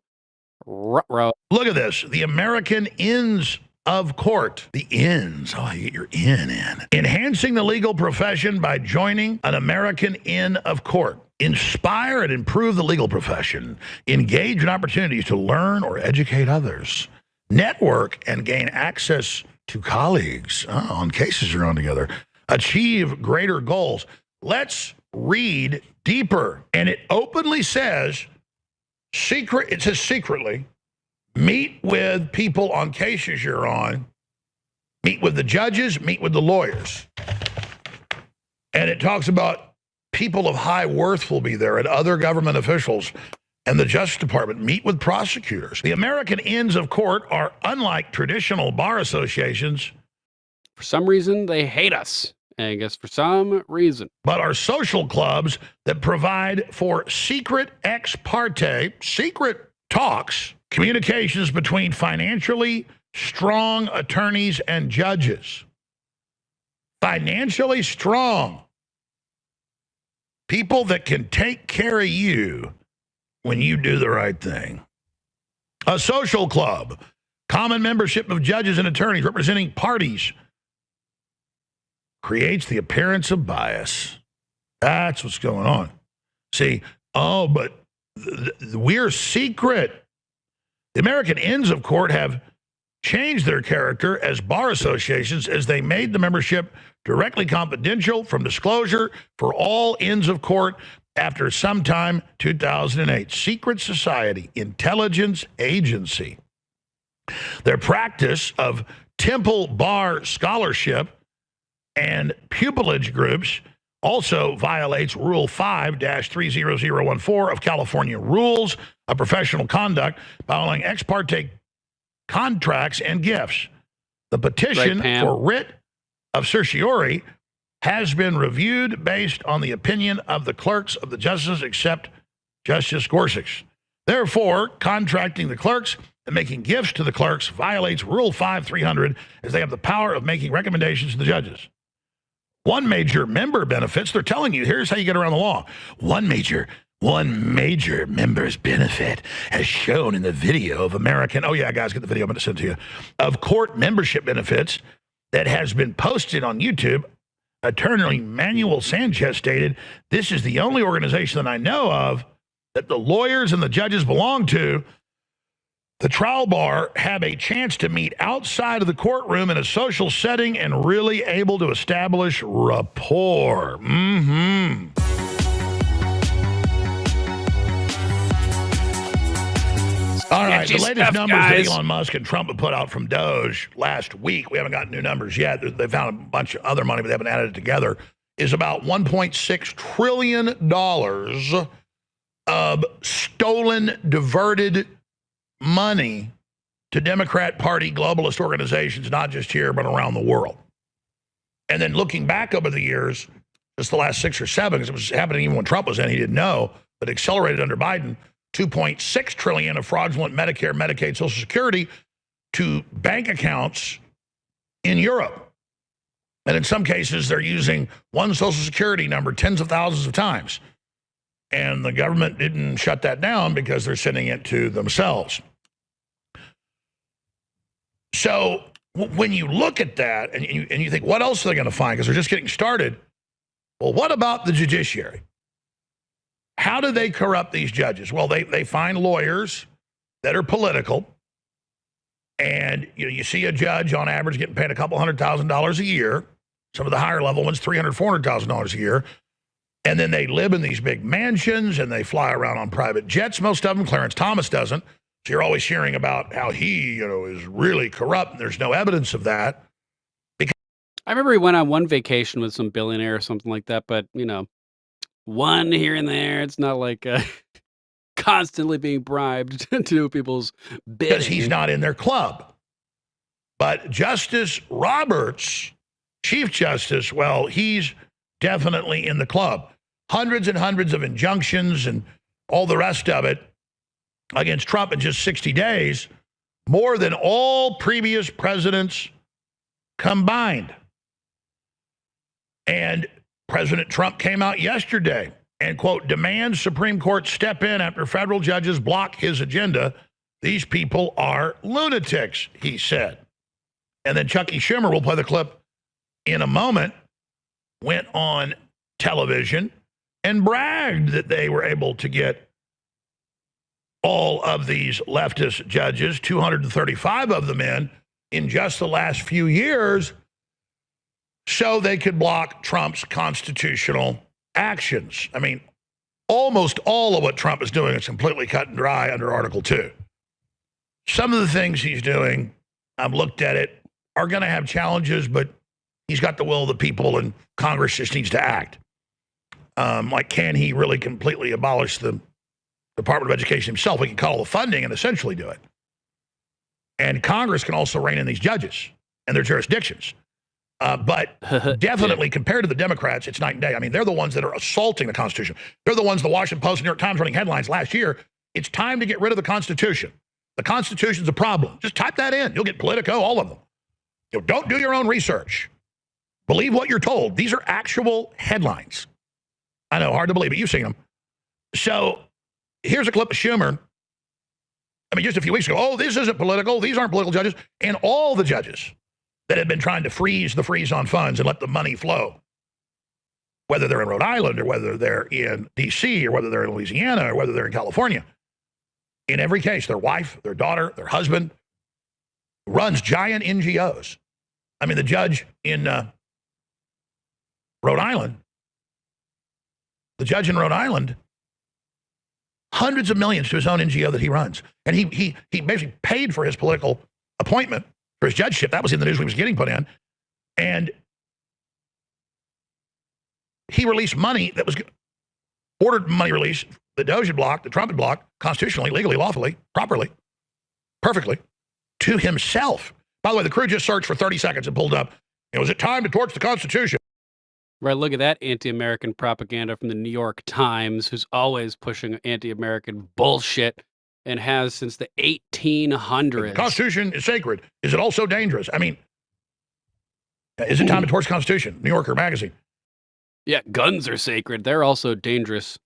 Ruh-roh. Look at this. The American Inns of Court. The Inns. Oh, you get your inn in. Enhancing the legal profession by joining an American Inn of Court. Inspire and improve the legal profession. Engage in opportunities to learn or educate others. Network and gain access to colleagues on cases you're on together. Achieve greater goals. Let's read deeper. And it openly says, it says secretly, meet with people on cases you're on, meet with the judges, meet with the lawyers. And it talks about people of high worth will be there and other government officials and the Justice Department. Meet with prosecutors. The American Inns of Court are unlike traditional bar associations. For some reason, they hate us. I guess for some reason. But are social clubs that provide for secret ex parte, secret talks, communications between financially strong attorneys and judges. Financially strong. People that can take care of you when you do the right thing. A social club, common membership of judges and attorneys representing parties, creates the appearance of bias. That's what's going on. See, but we're secret. The American Inns of Court have changed their character as bar associations as they made the membership directly confidential from disclosure for all Inns of Court after sometime 2008. Secret society, intelligence agency. Their practice of Temple Bar scholarship and pupillage groups also violates Rule 5-30014 of California Rules of Professional Conduct by allowing ex parte contracts and gifts. The petition for writ of certiorari has been reviewed based on the opinion of the clerks of the justices, except Justice Gorsuch. Therefore, contracting the clerks and making gifts to the clerks violates Rule 5-300, as they have the power of making recommendations to the judges. One major member benefits, they're telling you, here's how you get around the law. One major member's benefit, as shown in the video of American, oh yeah, guys, get the video, I'm going to send it to you, of court membership benefits that has been posted on YouTube. Attorney Manuel Sanchez stated, "This is the only organization that I know of that the lawyers and the judges belong to. The trial bar have a chance to meet outside of the courtroom in a social setting and really able to establish rapport." All right, the latest numbers that Elon Musk and Trump have put out from Doge last week, we haven't gotten new numbers yet. They found a bunch of other money, but they haven't added it together, is about $1.6 trillion of stolen, diverted money to Democrat Party globalist organizations, not just here, but around the world. And then looking back over the years, just the last 6 or 7, because it was happening even when Trump was in, he didn't know, but accelerated under Biden, $2.6 trillion of fraudulent Medicare, Medicaid, Social Security to bank accounts in Europe. And in some cases, they're using one Social Security number tens of thousands of times. And the government didn't shut that down because they're sending it to themselves. So when you look at that and you think, what else are they going to find? Because they're just getting started. Well, what about the judiciary? How do they corrupt these judges? Well, they find lawyers that are political. And you see a judge on average getting paid a couple $100,000 a year. Some of the higher level ones, $300,000, $400,000 a year. And then they live in these big mansions and they fly around on private jets, most of them. Clarence Thomas doesn't. So you're always hearing about how he, is really corrupt, and there's no evidence of that. I remember he went on one vacation with some billionaire or something like that, but, one here and there. It's not like constantly being bribed to do people's bidding. Because he's not in their club. But Justice Roberts, Chief Justice, well, he's definitely in the club. Hundreds and hundreds of injunctions and all the rest of it against Trump in just 60 days, more than all previous presidents combined. And President Trump came out yesterday and, quote, demands Supreme Court step in after federal judges block his agenda. These people are lunatics, he said. And then Chucky Schumer, we'll play the clip in a moment, went on television and bragged that they were able to get all of these leftist judges, 235 of them in just the last few years, so they could block Trump's constitutional actions. I mean, almost all of what Trump is doing is completely cut and dry under Article 2. Some of the things he's doing, I've looked at it, are going to have challenges, but he's got the will of the people, and Congress just needs to act. Like, can he really completely abolish the Department of Education himself? We can cut all the funding and essentially do it. And Congress can also rein in these judges and their jurisdictions. But definitely, compared to the Democrats, it's night and day. I mean, they're the ones that are assaulting the Constitution. They're the ones, the Washington Post and New York Times running headlines last year. It's time to get rid of the Constitution. The Constitution's a problem. Just type that in. You'll get Politico, all of them. Don't do your own research. Believe what you're told. These are actual headlines. I know, hard to believe, but you've seen them. So here's a clip of Schumer. I mean, just a few weeks ago, oh, this isn't political. These aren't political judges. And all the judges that have been trying to freeze the freeze on funds and let the money flow, whether they're in Rhode Island or whether they're in D.C. or whether they're in Louisiana or whether they're in California. In every case, their wife, their daughter, their husband runs giant NGOs. I mean, the judge in Rhode Island, hundreds of millions to his own NGO that he runs. And he basically paid for his political appointment, for his judgeship. That was in the news he was getting put in. And he released money that was ordered money release that Doge had blocked, that Trump had blocked, constitutionally, legally, lawfully, properly, perfectly, to himself. By the way, the crew just searched for 30 seconds and pulled up, is it time to torch the Constitution? Right, look at that anti-American propaganda from the New York Times, who's always pushing anti-American bullshit and has since the 1800s. The Constitution is sacred. Is it also dangerous? I mean, is it time to torch the Constitution? New Yorker magazine. Yeah, guns are sacred. They're also dangerous.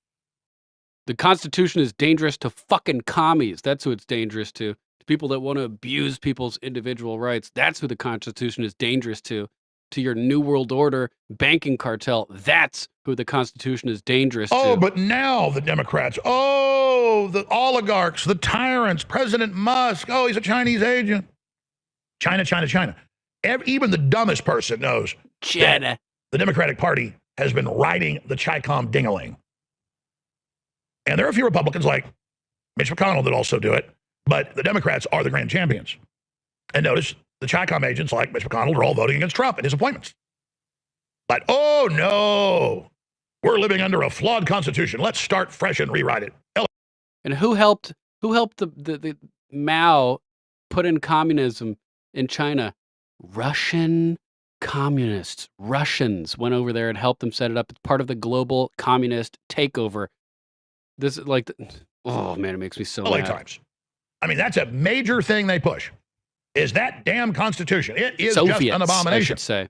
The Constitution is dangerous to fucking commies. That's who it's dangerous to. To people that want to abuse people's individual rights. That's who the Constitution is dangerous to. To your New World Order banking cartel. That's who the Constitution is dangerous to. Oh, but now the Democrats, the oligarchs, the tyrants, President Musk, he's a Chinese agent. China. Even the dumbest person knows China. The Democratic Party has been riding the Chi-Com ding-a-ling. And there are a few Republicans like Mitch McConnell that also do it, but the Democrats are the grand champions. And notice the Chi-Com agents like Mitch McConnell are all voting against Trump and his appointments. But, oh no, we're living under a flawed constitution. Let's start fresh and rewrite it. And who helped the Mao put in communism in China? Russian communists. Russians went over there and helped them set it up. It's part of the global communist takeover. This is like, oh man, it makes me so mad. Times. I mean, that's a major thing they push. Is that damn Constitution. It is Soviets, just an abomination. I should say.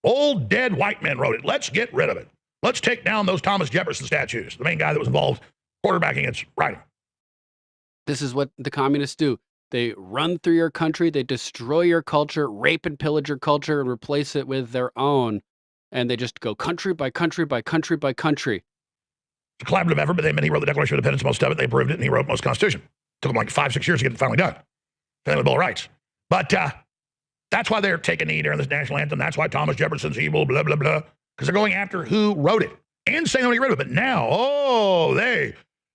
Old dead white men wrote it. Let's get rid of it. Let's take down those Thomas Jefferson statues, the main guy that was involved quarterbacking its writing. This is what the communists do. They run through your country, they destroy your culture, rape and pillage your culture, and replace it with their own. And they just go country by country by country by country. It's a collaborative effort, but he wrote the Declaration of Independence, most of it. They approved it, and he wrote most of the Constitution. Took him like 5-6 years to get it finally done. Family Bill of Rights. But that's why they're taking a knee during this national anthem. That's why Thomas Jefferson's evil, blah, blah, blah. Because they're going after who wrote it and saying they get rid of it. But now,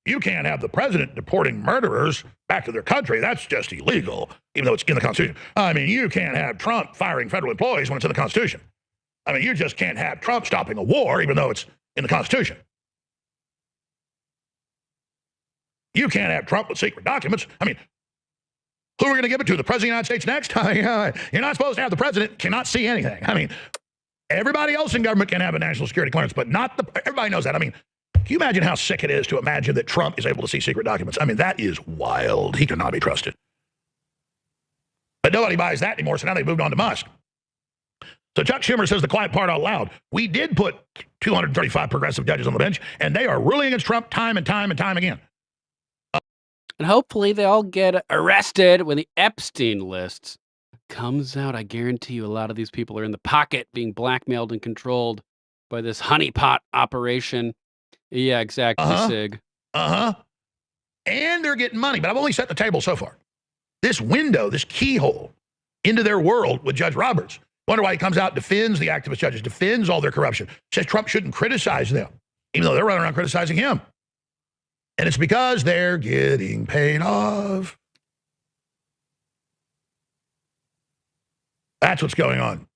you can't have the president deporting murderers back to their country. That's just illegal, even though it's in the Constitution. I mean, you can't have Trump firing federal employees when it's in the Constitution. I mean, you just can't have Trump stopping a war, even though it's in the Constitution. You can't have Trump with secret documents. I mean, who are we going to give it to? The President of the United States next? You're not supposed to have the president cannot see anything. I mean, everybody else in government can have a national security clearance, but not everybody knows that. I mean, can you imagine how sick it is to imagine that Trump is able to see secret documents? I mean, that is wild. He cannot be trusted. But nobody buys that anymore, so now they've moved on to Musk. So Chuck Schumer says the quiet part out loud. We did put 235 progressive judges on the bench, and they are ruling against Trump time and time and time again. And hopefully they all get arrested when the Epstein list comes out. I guarantee you a lot of these people are in the pocket being blackmailed and controlled by this honeypot operation. Yeah, exactly, Sig. And they're getting money, but I've only set the table so far. This window, this keyhole into their world with Judge Roberts. Wonder why he comes out, defends the activist judges, defends all their corruption, says Trump shouldn't criticize them, even though they're running around criticizing him. And it's because they're getting paid off. That's what's going on.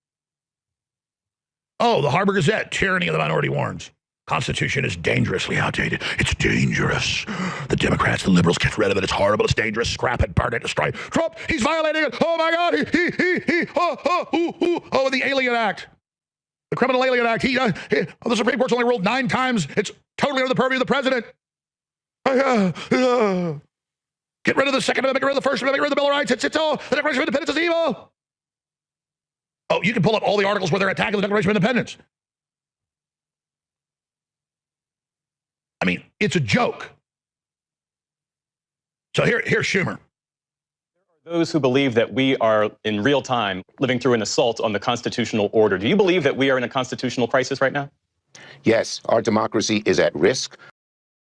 Oh, the Harbor Gazette, tyranny of the minority warns. Constitution is dangerously outdated. It's dangerous. The Democrats, the liberals, get rid of it. It's horrible. It's dangerous. Scrap it, burn it, destroy it. Trump, he's violating it. Oh, my God. Oh, the Alien Act. The Criminal Alien Act. The Supreme Court's only ruled 9 times. It's totally under the purview of the president. Get rid of the Second Amendment, get rid of the First Amendment, get rid of the Bill of Rights. It's all, the Declaration of Independence is evil. Oh, you can pull up all the articles where they're attacking the Declaration of Independence. I mean, it's a joke. So here's Schumer. Those who believe that we are in real time living through an assault on the constitutional order. Do you believe that we are in a constitutional crisis right now? Yes, our democracy is at risk.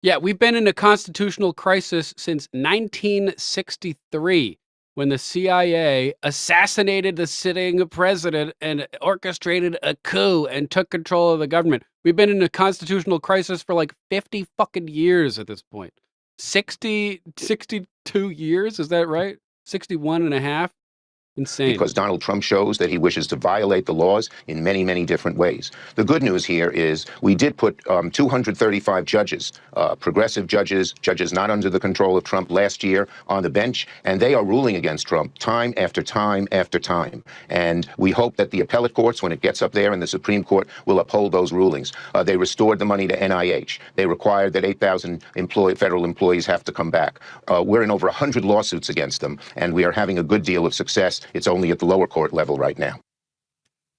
Yeah, we've been in a constitutional crisis since 1963, when the CIA assassinated the sitting president and orchestrated a coup and took control of the government. We've been in a constitutional crisis for like 50 fucking years at this point. 62 years, is that right? 61 and a half? Insane. Because Donald Trump shows that he wishes to violate the laws in many, many different ways. The good news here is we did put 235 judges, progressive judges, judges not under the control of Trump last year on the bench, and they are ruling against Trump time after time after time. And we hope that the appellate courts, when it gets up there in the Supreme Court, will uphold those rulings. They restored the money to NIH. They required that 8,000 federal employees have to come back. We're in over 100 lawsuits against them, and we are having a good deal of success. It's only at the lower court level right now.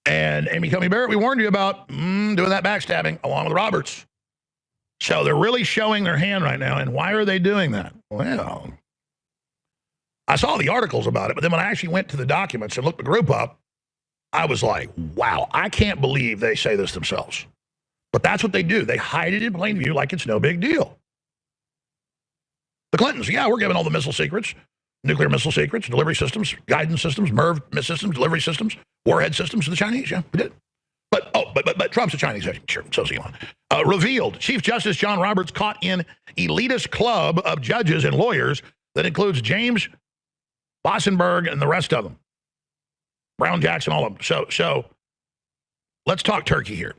And Amy Coney Barrett, we warned you about doing that backstabbing along with Roberts. So they're really showing their hand right now. And why are they doing that? Well, I saw the articles about it, but then when I actually went to the documents and looked the group up, I was like, wow, I can't believe they say this themselves. But that's what they do. They hide it in plain view like it's no big deal. The Clintons, yeah, we're giving all the missile secrets. Nuclear missile secrets, delivery systems, guidance systems, MIRV systems, delivery systems, warhead systems to the Chinese. Yeah, we did. But Trump's a Chinese agent. Sure, so is Elon. Revealed, Chief Justice John Roberts caught in elitist club of judges and lawyers that includes James Bossenberg and the rest of them. Brown Jackson, all of them. So let's talk Turkey here.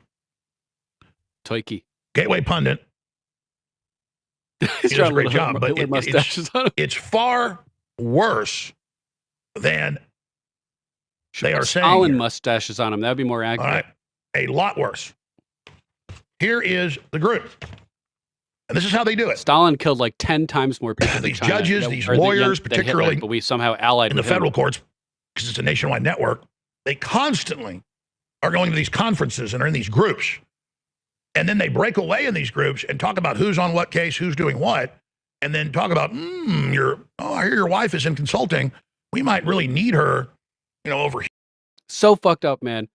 Turkey. Gateway Pundit. He does a great job, but it's far worse than they are saying. Stalin mustaches on him. That would be more accurate. All right. A lot worse. Here is the group. And this is how they do it. Stalin killed like 10 times more people these than China. Judges, these lawyers, particularly Hitler, but we somehow allied in the federal courts, because it's a nationwide network, they constantly are going to these conferences and are in these groups. And then they break away in these groups and talk about who's on what case, who's doing what. and then talk about, I hear your wife is in consulting. We might really need her, over here. So fucked up, man.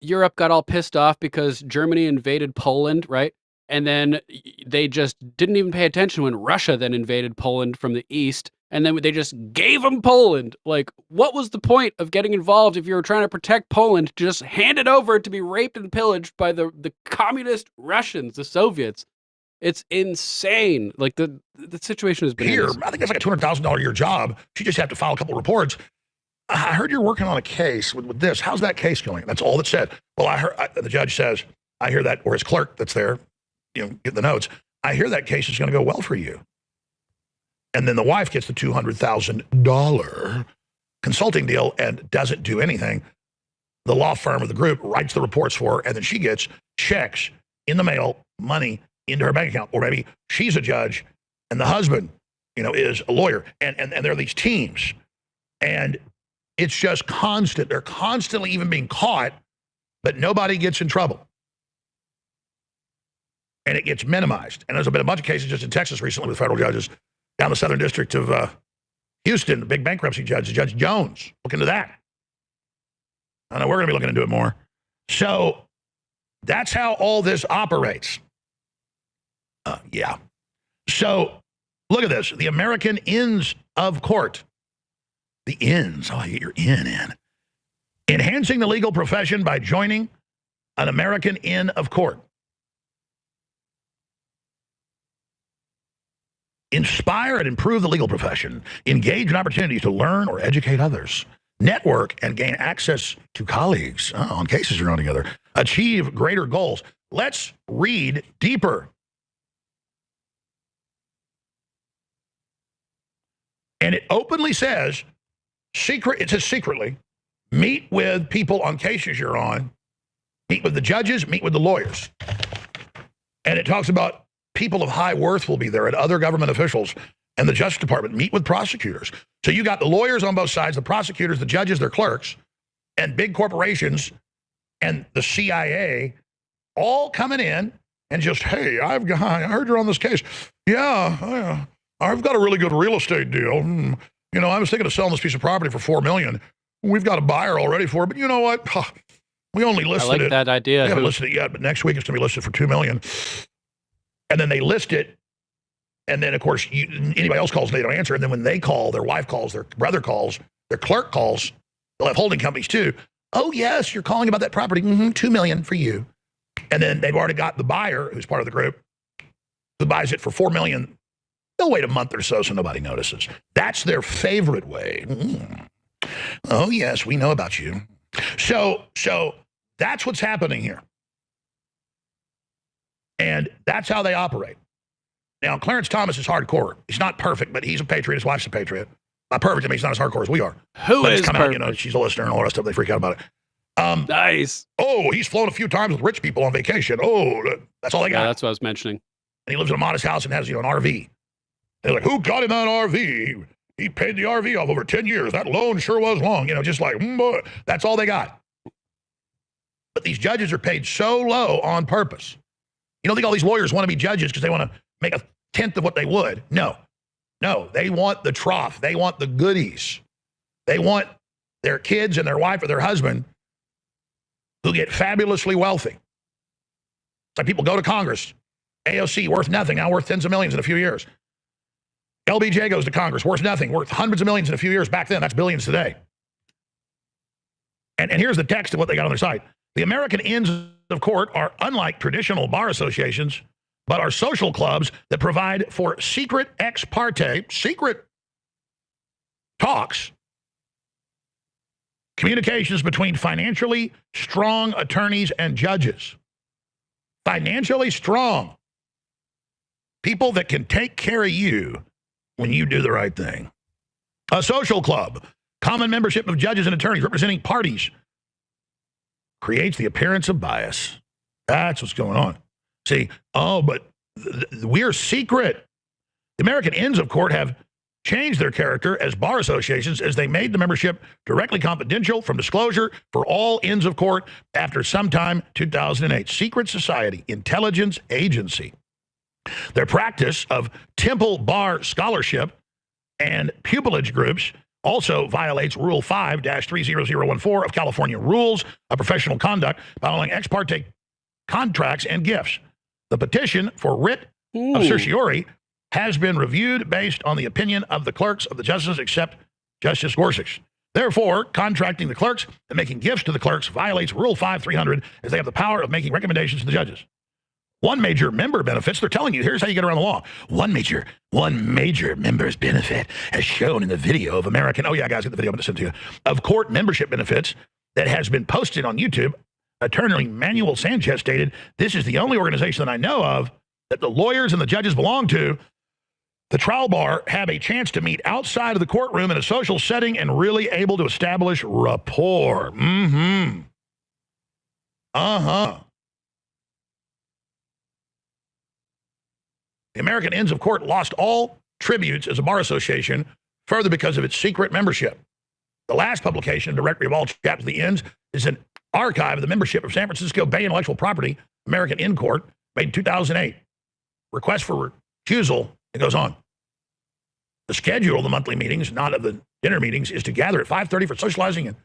Europe got all pissed off because Germany invaded Poland, right? And then they just didn't even pay attention when Russia then invaded Poland from the east. And then they just gave them Poland. Like, what was the point of getting involved if you were trying to protect Poland? Just hand it over to be raped and pillaged by the communist Russians, the Soviets. It's insane. Like, the situation has been Here, I think that's like a $200,000 a year job. She just have to file a couple of reports. I heard you're working on a case with this. How's that case going? That's all that said. Well, I heard the judge says, I hear that, or his clerk that's there, get the notes. I hear that case is going to go well for you. And then the wife gets the $200,000 consulting deal and doesn't do anything. The law firm or the group writes the reports for her, and then she gets checks in the mail, money into her bank account. Or maybe she's a judge and the husband, is a lawyer. And there are these teams. And it's just constant. They're constantly even being caught, but nobody gets in trouble. And it gets minimized. And there's been a bunch of cases just in Texas recently with federal judges down the Southern District of Houston, the big bankruptcy judge, Judge Jones. Look into that. I know we're going to be looking into it more. So that's how all this operates. Yeah. So look at this. The American Inns of Court. The inns. Oh, I get your in. Enhancing the legal profession by joining an American Inn of Court. Inspire and improve the legal profession. Engage in opportunities to learn or educate others. Network and gain access to colleagues on cases you're on together. Achieve greater goals. Let's read deeper. And it openly says, it says secretly, meet with people on cases you're on, meet with the judges, meet with the lawyers. And it talks about people of high worth will be there and other government officials and the Justice Department, meet with prosecutors. So you got the lawyers on both sides, the prosecutors, the judges, their clerks, and big corporations and the CIA all coming in and just, hey, I heard you're on this case. Yeah, I've got a really good real estate deal. I was thinking of selling this piece of property for $4 million. We've got a buyer already for it, but you know what? We only listed it. I like that idea. We haven't listed it yet, but next week it's going to be listed for $2 million. And then they list it, and then of course anybody else calls and they don't answer. And then when they call, their wife calls, their brother calls, their clerk calls. They'll have holding companies too. Oh yes, you're calling about that property. $2 million for you. And then they've already got the buyer, who's part of the group, who buys it for $4 million. They'll wait a month or so nobody notices. That's their favorite way. Oh yes, we know about you. So that's what's happening here. And that's how they operate. Now, Clarence Thomas is hardcore. He's not perfect, but he's a patriot. His wife's a patriot. Not perfect, I mean, he's not as hardcore as we are. Who but is come perfect? Out, she's a listener and all the rest of it. They freak out about it. Nice. Oh, he's flown a few times with rich people on vacation. Oh, that's all they got. Yeah, that's what I was mentioning. And he lives in a modest house and has, an RV. They're like, who got him that RV? He paid the RV off over 10 years. That loan sure was long. Just like, that's all they got. But these judges are paid so low on purpose. You don't think all these lawyers want to be judges because they want to make a tenth of what they would? No, they want the trough. They want the goodies. They want their kids and their wife or their husband who get fabulously wealthy. It's like people go to Congress. AOC, worth nothing, now worth tens of millions in a few years. LBJ goes to Congress, worth nothing, worth hundreds of millions in a few years. Back then, that's billions today. And here's the text of what they got on their site. The American Inns of Court are unlike traditional bar associations, but are social clubs that provide for secret ex parte, secret talks, communications between financially strong attorneys and judges. Financially strong. People that can take care of you when you do the right thing. A social club, common membership of judges and attorneys representing parties, creates the appearance of bias. That's what's going on. See, but we're secret. The American Inns of Court have changed their character as bar associations as they made the membership directly confidential from disclosure for all Inns of Court after sometime 2008. Secret society, intelligence agency. Their practice of Temple Bar scholarship and pupillage groups also violates Rule 5-30014 of California Rules of Professional Conduct by allowing ex parte contracts and gifts. The petition for writ of certiorari has been reviewed based on the opinion of the clerks of the justices, except Justice Gorsuch. Therefore, contracting the clerks and making gifts to the clerks violates Rule 5-300, as they have the power of making recommendations to the judges. One major member benefits, they're telling you, here's how you get around the law. One major member's benefit, as shown in the video of American, oh yeah, guys, get the video, I'm going to send to you, of court membership benefits that has been posted on YouTube. Attorney Manuel Sanchez stated, this is the only organization that I know of that the lawyers and the judges belong to. The trial bar have a chance to meet outside of the courtroom in a social setting and really able to establish rapport. The American Inns of Court lost all tributes as a bar association, further because of its secret membership. The last publication, directory of all chapters of the Inns, is an archive of the membership of San Francisco Bay Intellectual Property, American Inn Court, made in 2008. Request for recusal, it goes on. The schedule of the monthly meetings, not of the dinner meetings, is to gather at 5:30 for socializing, and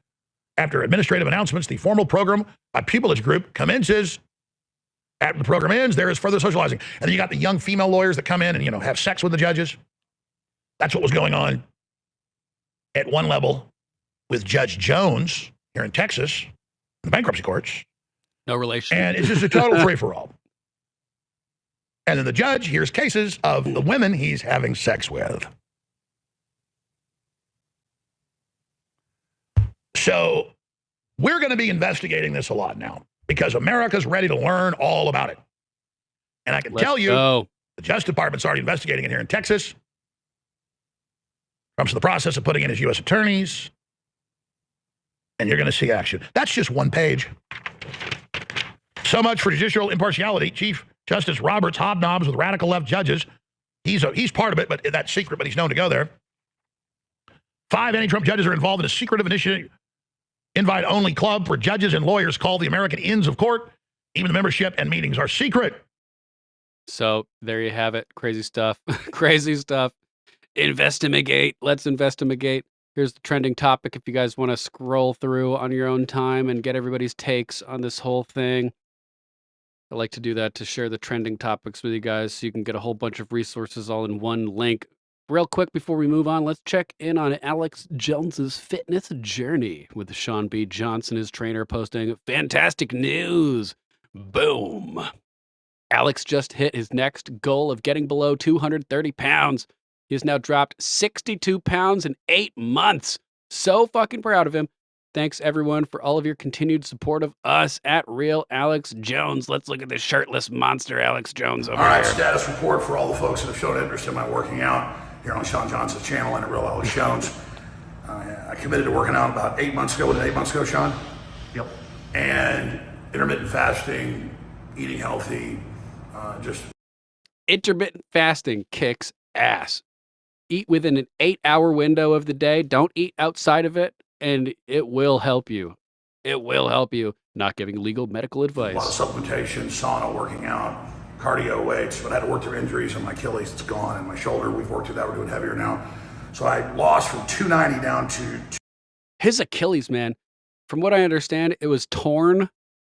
after administrative announcements, the formal program by pupillage group commences. After the program ends, there is further socializing. And then you got the young female lawyers that come in and, you know, have sex with the judges. That's what was going on at one level with Judge Jones here in Texas, the bankruptcy courts. No relation. And it's just a total free-for-all. And then the judge hears cases of the women he's having sex with. So we're going to be investigating this a lot now, because America's ready to learn all about it. And I can tell you, the Justice Department's already investigating it here in Texas. Trump's in the process of putting in his U.S. attorneys. And you're going to see action. That's just one page. So much for judicial impartiality. Chief Justice Roberts hobnobs with radical left judges. He's part of it, but that's secret, but he's known to go there. 5 anti-Trump judges are involved in a secretive initiative, invite-only club where judges and lawyers called the American Inns of Court. Even the membership and meetings are secret. So there you have it. Crazy stuff. Crazy stuff. Investigate. Let's investigate. Here's the trending topic if you guys want to scroll through on your own time and get everybody's takes on this whole thing. I like to do that to share the trending topics with you guys so you can get a whole bunch of resources all in one link. Real quick before we move on, let's check in on Alex Jones's fitness journey with Sean B. Johnson, his trainer, posting fantastic news. Boom. Alex just hit his next goal of getting below 230 pounds. He has now dropped 62 pounds in 8 months. So fucking proud of him. Thanks, everyone, for all of your continued support of us at Real Alex Jones. Let's look at this shirtless monster Alex Jones over here. All right, here. status report for all the folks that have shown interest in my working out here on Sean Johnson's channel and at Real Alex Jones. I committed to working out about 8 months ago. Was it 8 months ago, Sean? Yep. And intermittent fasting, eating healthy, just... Intermittent fasting kicks ass. Eat within an 8-hour window of the day. Don't eat outside of it, and it will help you. It will help you. Not giving legal medical advice. A lot of supplementation, sauna, working out, cardio weights, but I had to work through injuries on my Achilles. It's gone, and my shoulder, we've worked through that. We're doing heavier now. So I lost from 290 down to... His Achilles, man, from what I understand, it was torn,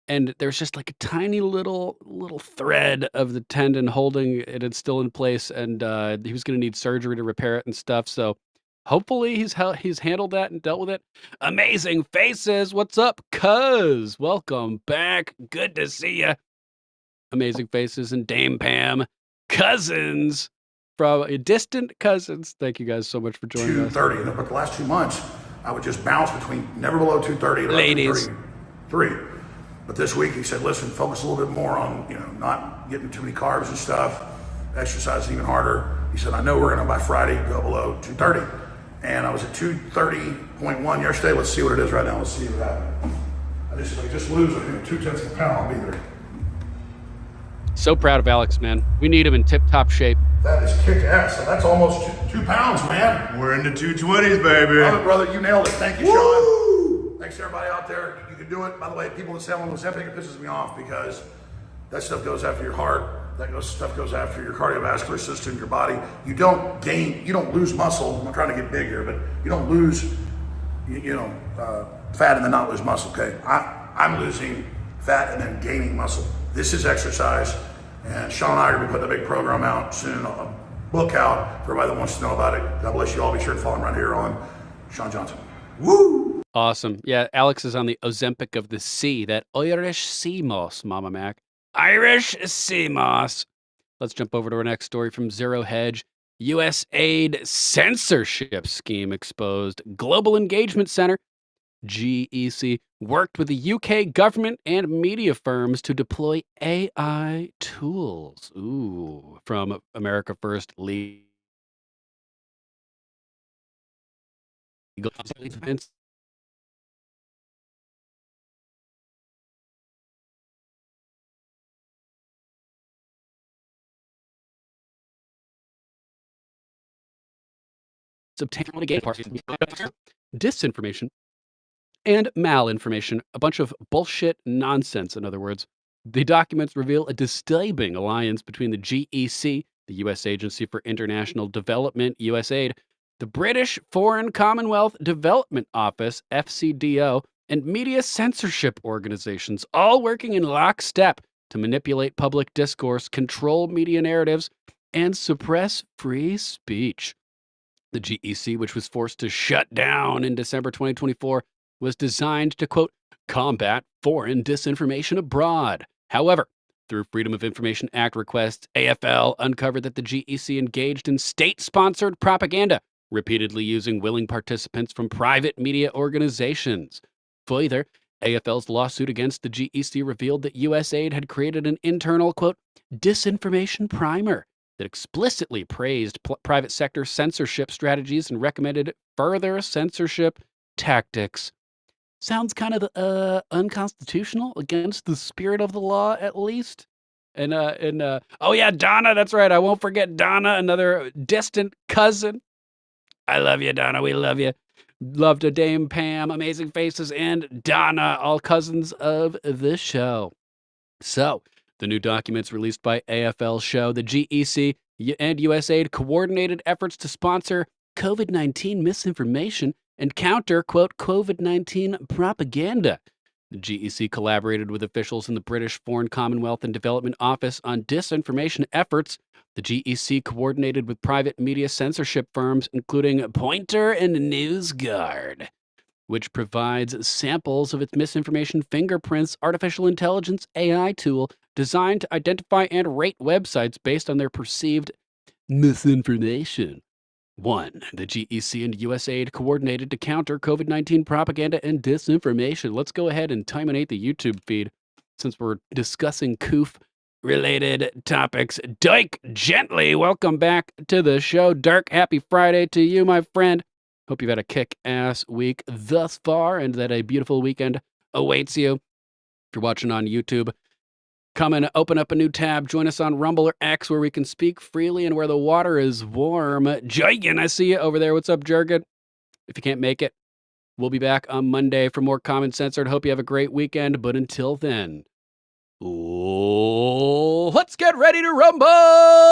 and there's just like a tiny little thread of the tendon holding it. It's still in place, and he was going to need surgery to repair it and stuff. So hopefully he's handled that and dealt with it. Amazing Faces, what's up, cuz? Welcome back. Good to see you. Amazing Faces and Dame Pam, cousins from distant cousins. Thank you guys so much for joining us. 230, but the last 2 months, I would just bounce between never below 230 and Ladies. 233. But this week he said, listen, focus a little bit more on, not getting too many carbs and stuff, exercise even harder. He said, I know we're going to by Friday go below 230. And I was at 230.1 yesterday. Let's see what it is right now. Let's see what happens. If I just lose 0.2 of a pound, I'll be there. So proud of Alex, man. We need him in tip-top shape. That is kick ass. So that's almost 2 pounds, man. We're in the 220s, baby. Love it, brother. You nailed it. Thank you, Sean. Thanks to everybody out there. You can do it. By the way, people that say I'm on Ozempic, it pisses me off because that stuff goes after your heart. Stuff goes after your cardiovascular system, your body. You don't lose muscle. I'm not trying to get big here, but you don't lose, fat and then not lose muscle, okay? I'm losing fat and then gaining muscle. This is exercise, and Sean and I are going to be putting a big program out soon, a book out for everybody that wants to know about it. God bless you all. Be sure to follow him right here on Sean Johnson. Woo! Awesome. Yeah, Alex is on the Ozempic of the sea, that Irish sea moss, Mama Mac. Irish sea moss. Let's jump over to our next story from Zero Hedge. U.S. aid censorship scheme exposed. Global Engagement Center, GEC, worked with the UK government and media firms to deploy AI tools. Ooh, from America First Legal Defense. Disinformation and malinformation, a bunch of bullshit nonsense, in other words. The documents reveal a disturbing alliance between the GEC, the U.S. Agency for International Development, USAID, the British Foreign Commonwealth Development Office, FCDO, and media censorship organizations, all working in lockstep to manipulate public discourse, control media narratives, and suppress free speech. The GEC, which was forced to shut down in December 2024, was designed to, quote, combat foreign disinformation abroad. However, through Freedom of Information Act requests, AFL uncovered that the GEC engaged in state-sponsored propaganda, repeatedly using willing participants from private media organizations. Further, AFL's lawsuit against the GEC revealed that USAID had created an internal, quote, disinformation primer that explicitly praised private sector censorship strategies and recommended further censorship tactics. Sounds kind of unconstitutional, against the spirit of the law, at least. And oh yeah, Donna, that's right. I won't forget Donna, another distant cousin. I love you, Donna. We love you. Love to Dame Pam, Amazing Faces, and Donna, all cousins of the show. So, the new documents released by AFL show the GEC and USAID coordinated efforts to sponsor COVID-19 misinformation and counter, quote, COVID-19 propaganda. The GEC collaborated with officials in the British Foreign Commonwealth and Development Office on disinformation efforts. The GEC coordinated with private media censorship firms, including Pointer and NewsGuard, which provides samples of its misinformation fingerprints artificial intelligence AI tool designed to identify and rate websites based on their perceived misinformation. 1. The GEC and USAID coordinated to counter COVID-19 propaganda and disinformation. Let's go ahead and terminate the YouTube feed since we're discussing COOF-related topics. Dyke Gently, welcome back to the show. Dirk, happy Friday to you, my friend. Hope you've had a kick-ass week thus far and that a beautiful weekend awaits you. If you're watching on YouTube, come and open up a new tab. Join us on Rumble or X where we can speak freely and where the water is warm. Jurgen, I see you over there. What's up, Jurgen? If you can't make it, we'll be back on Monday for more Common Censored. Hope you have a great weekend, but until then, let's get ready to rumble!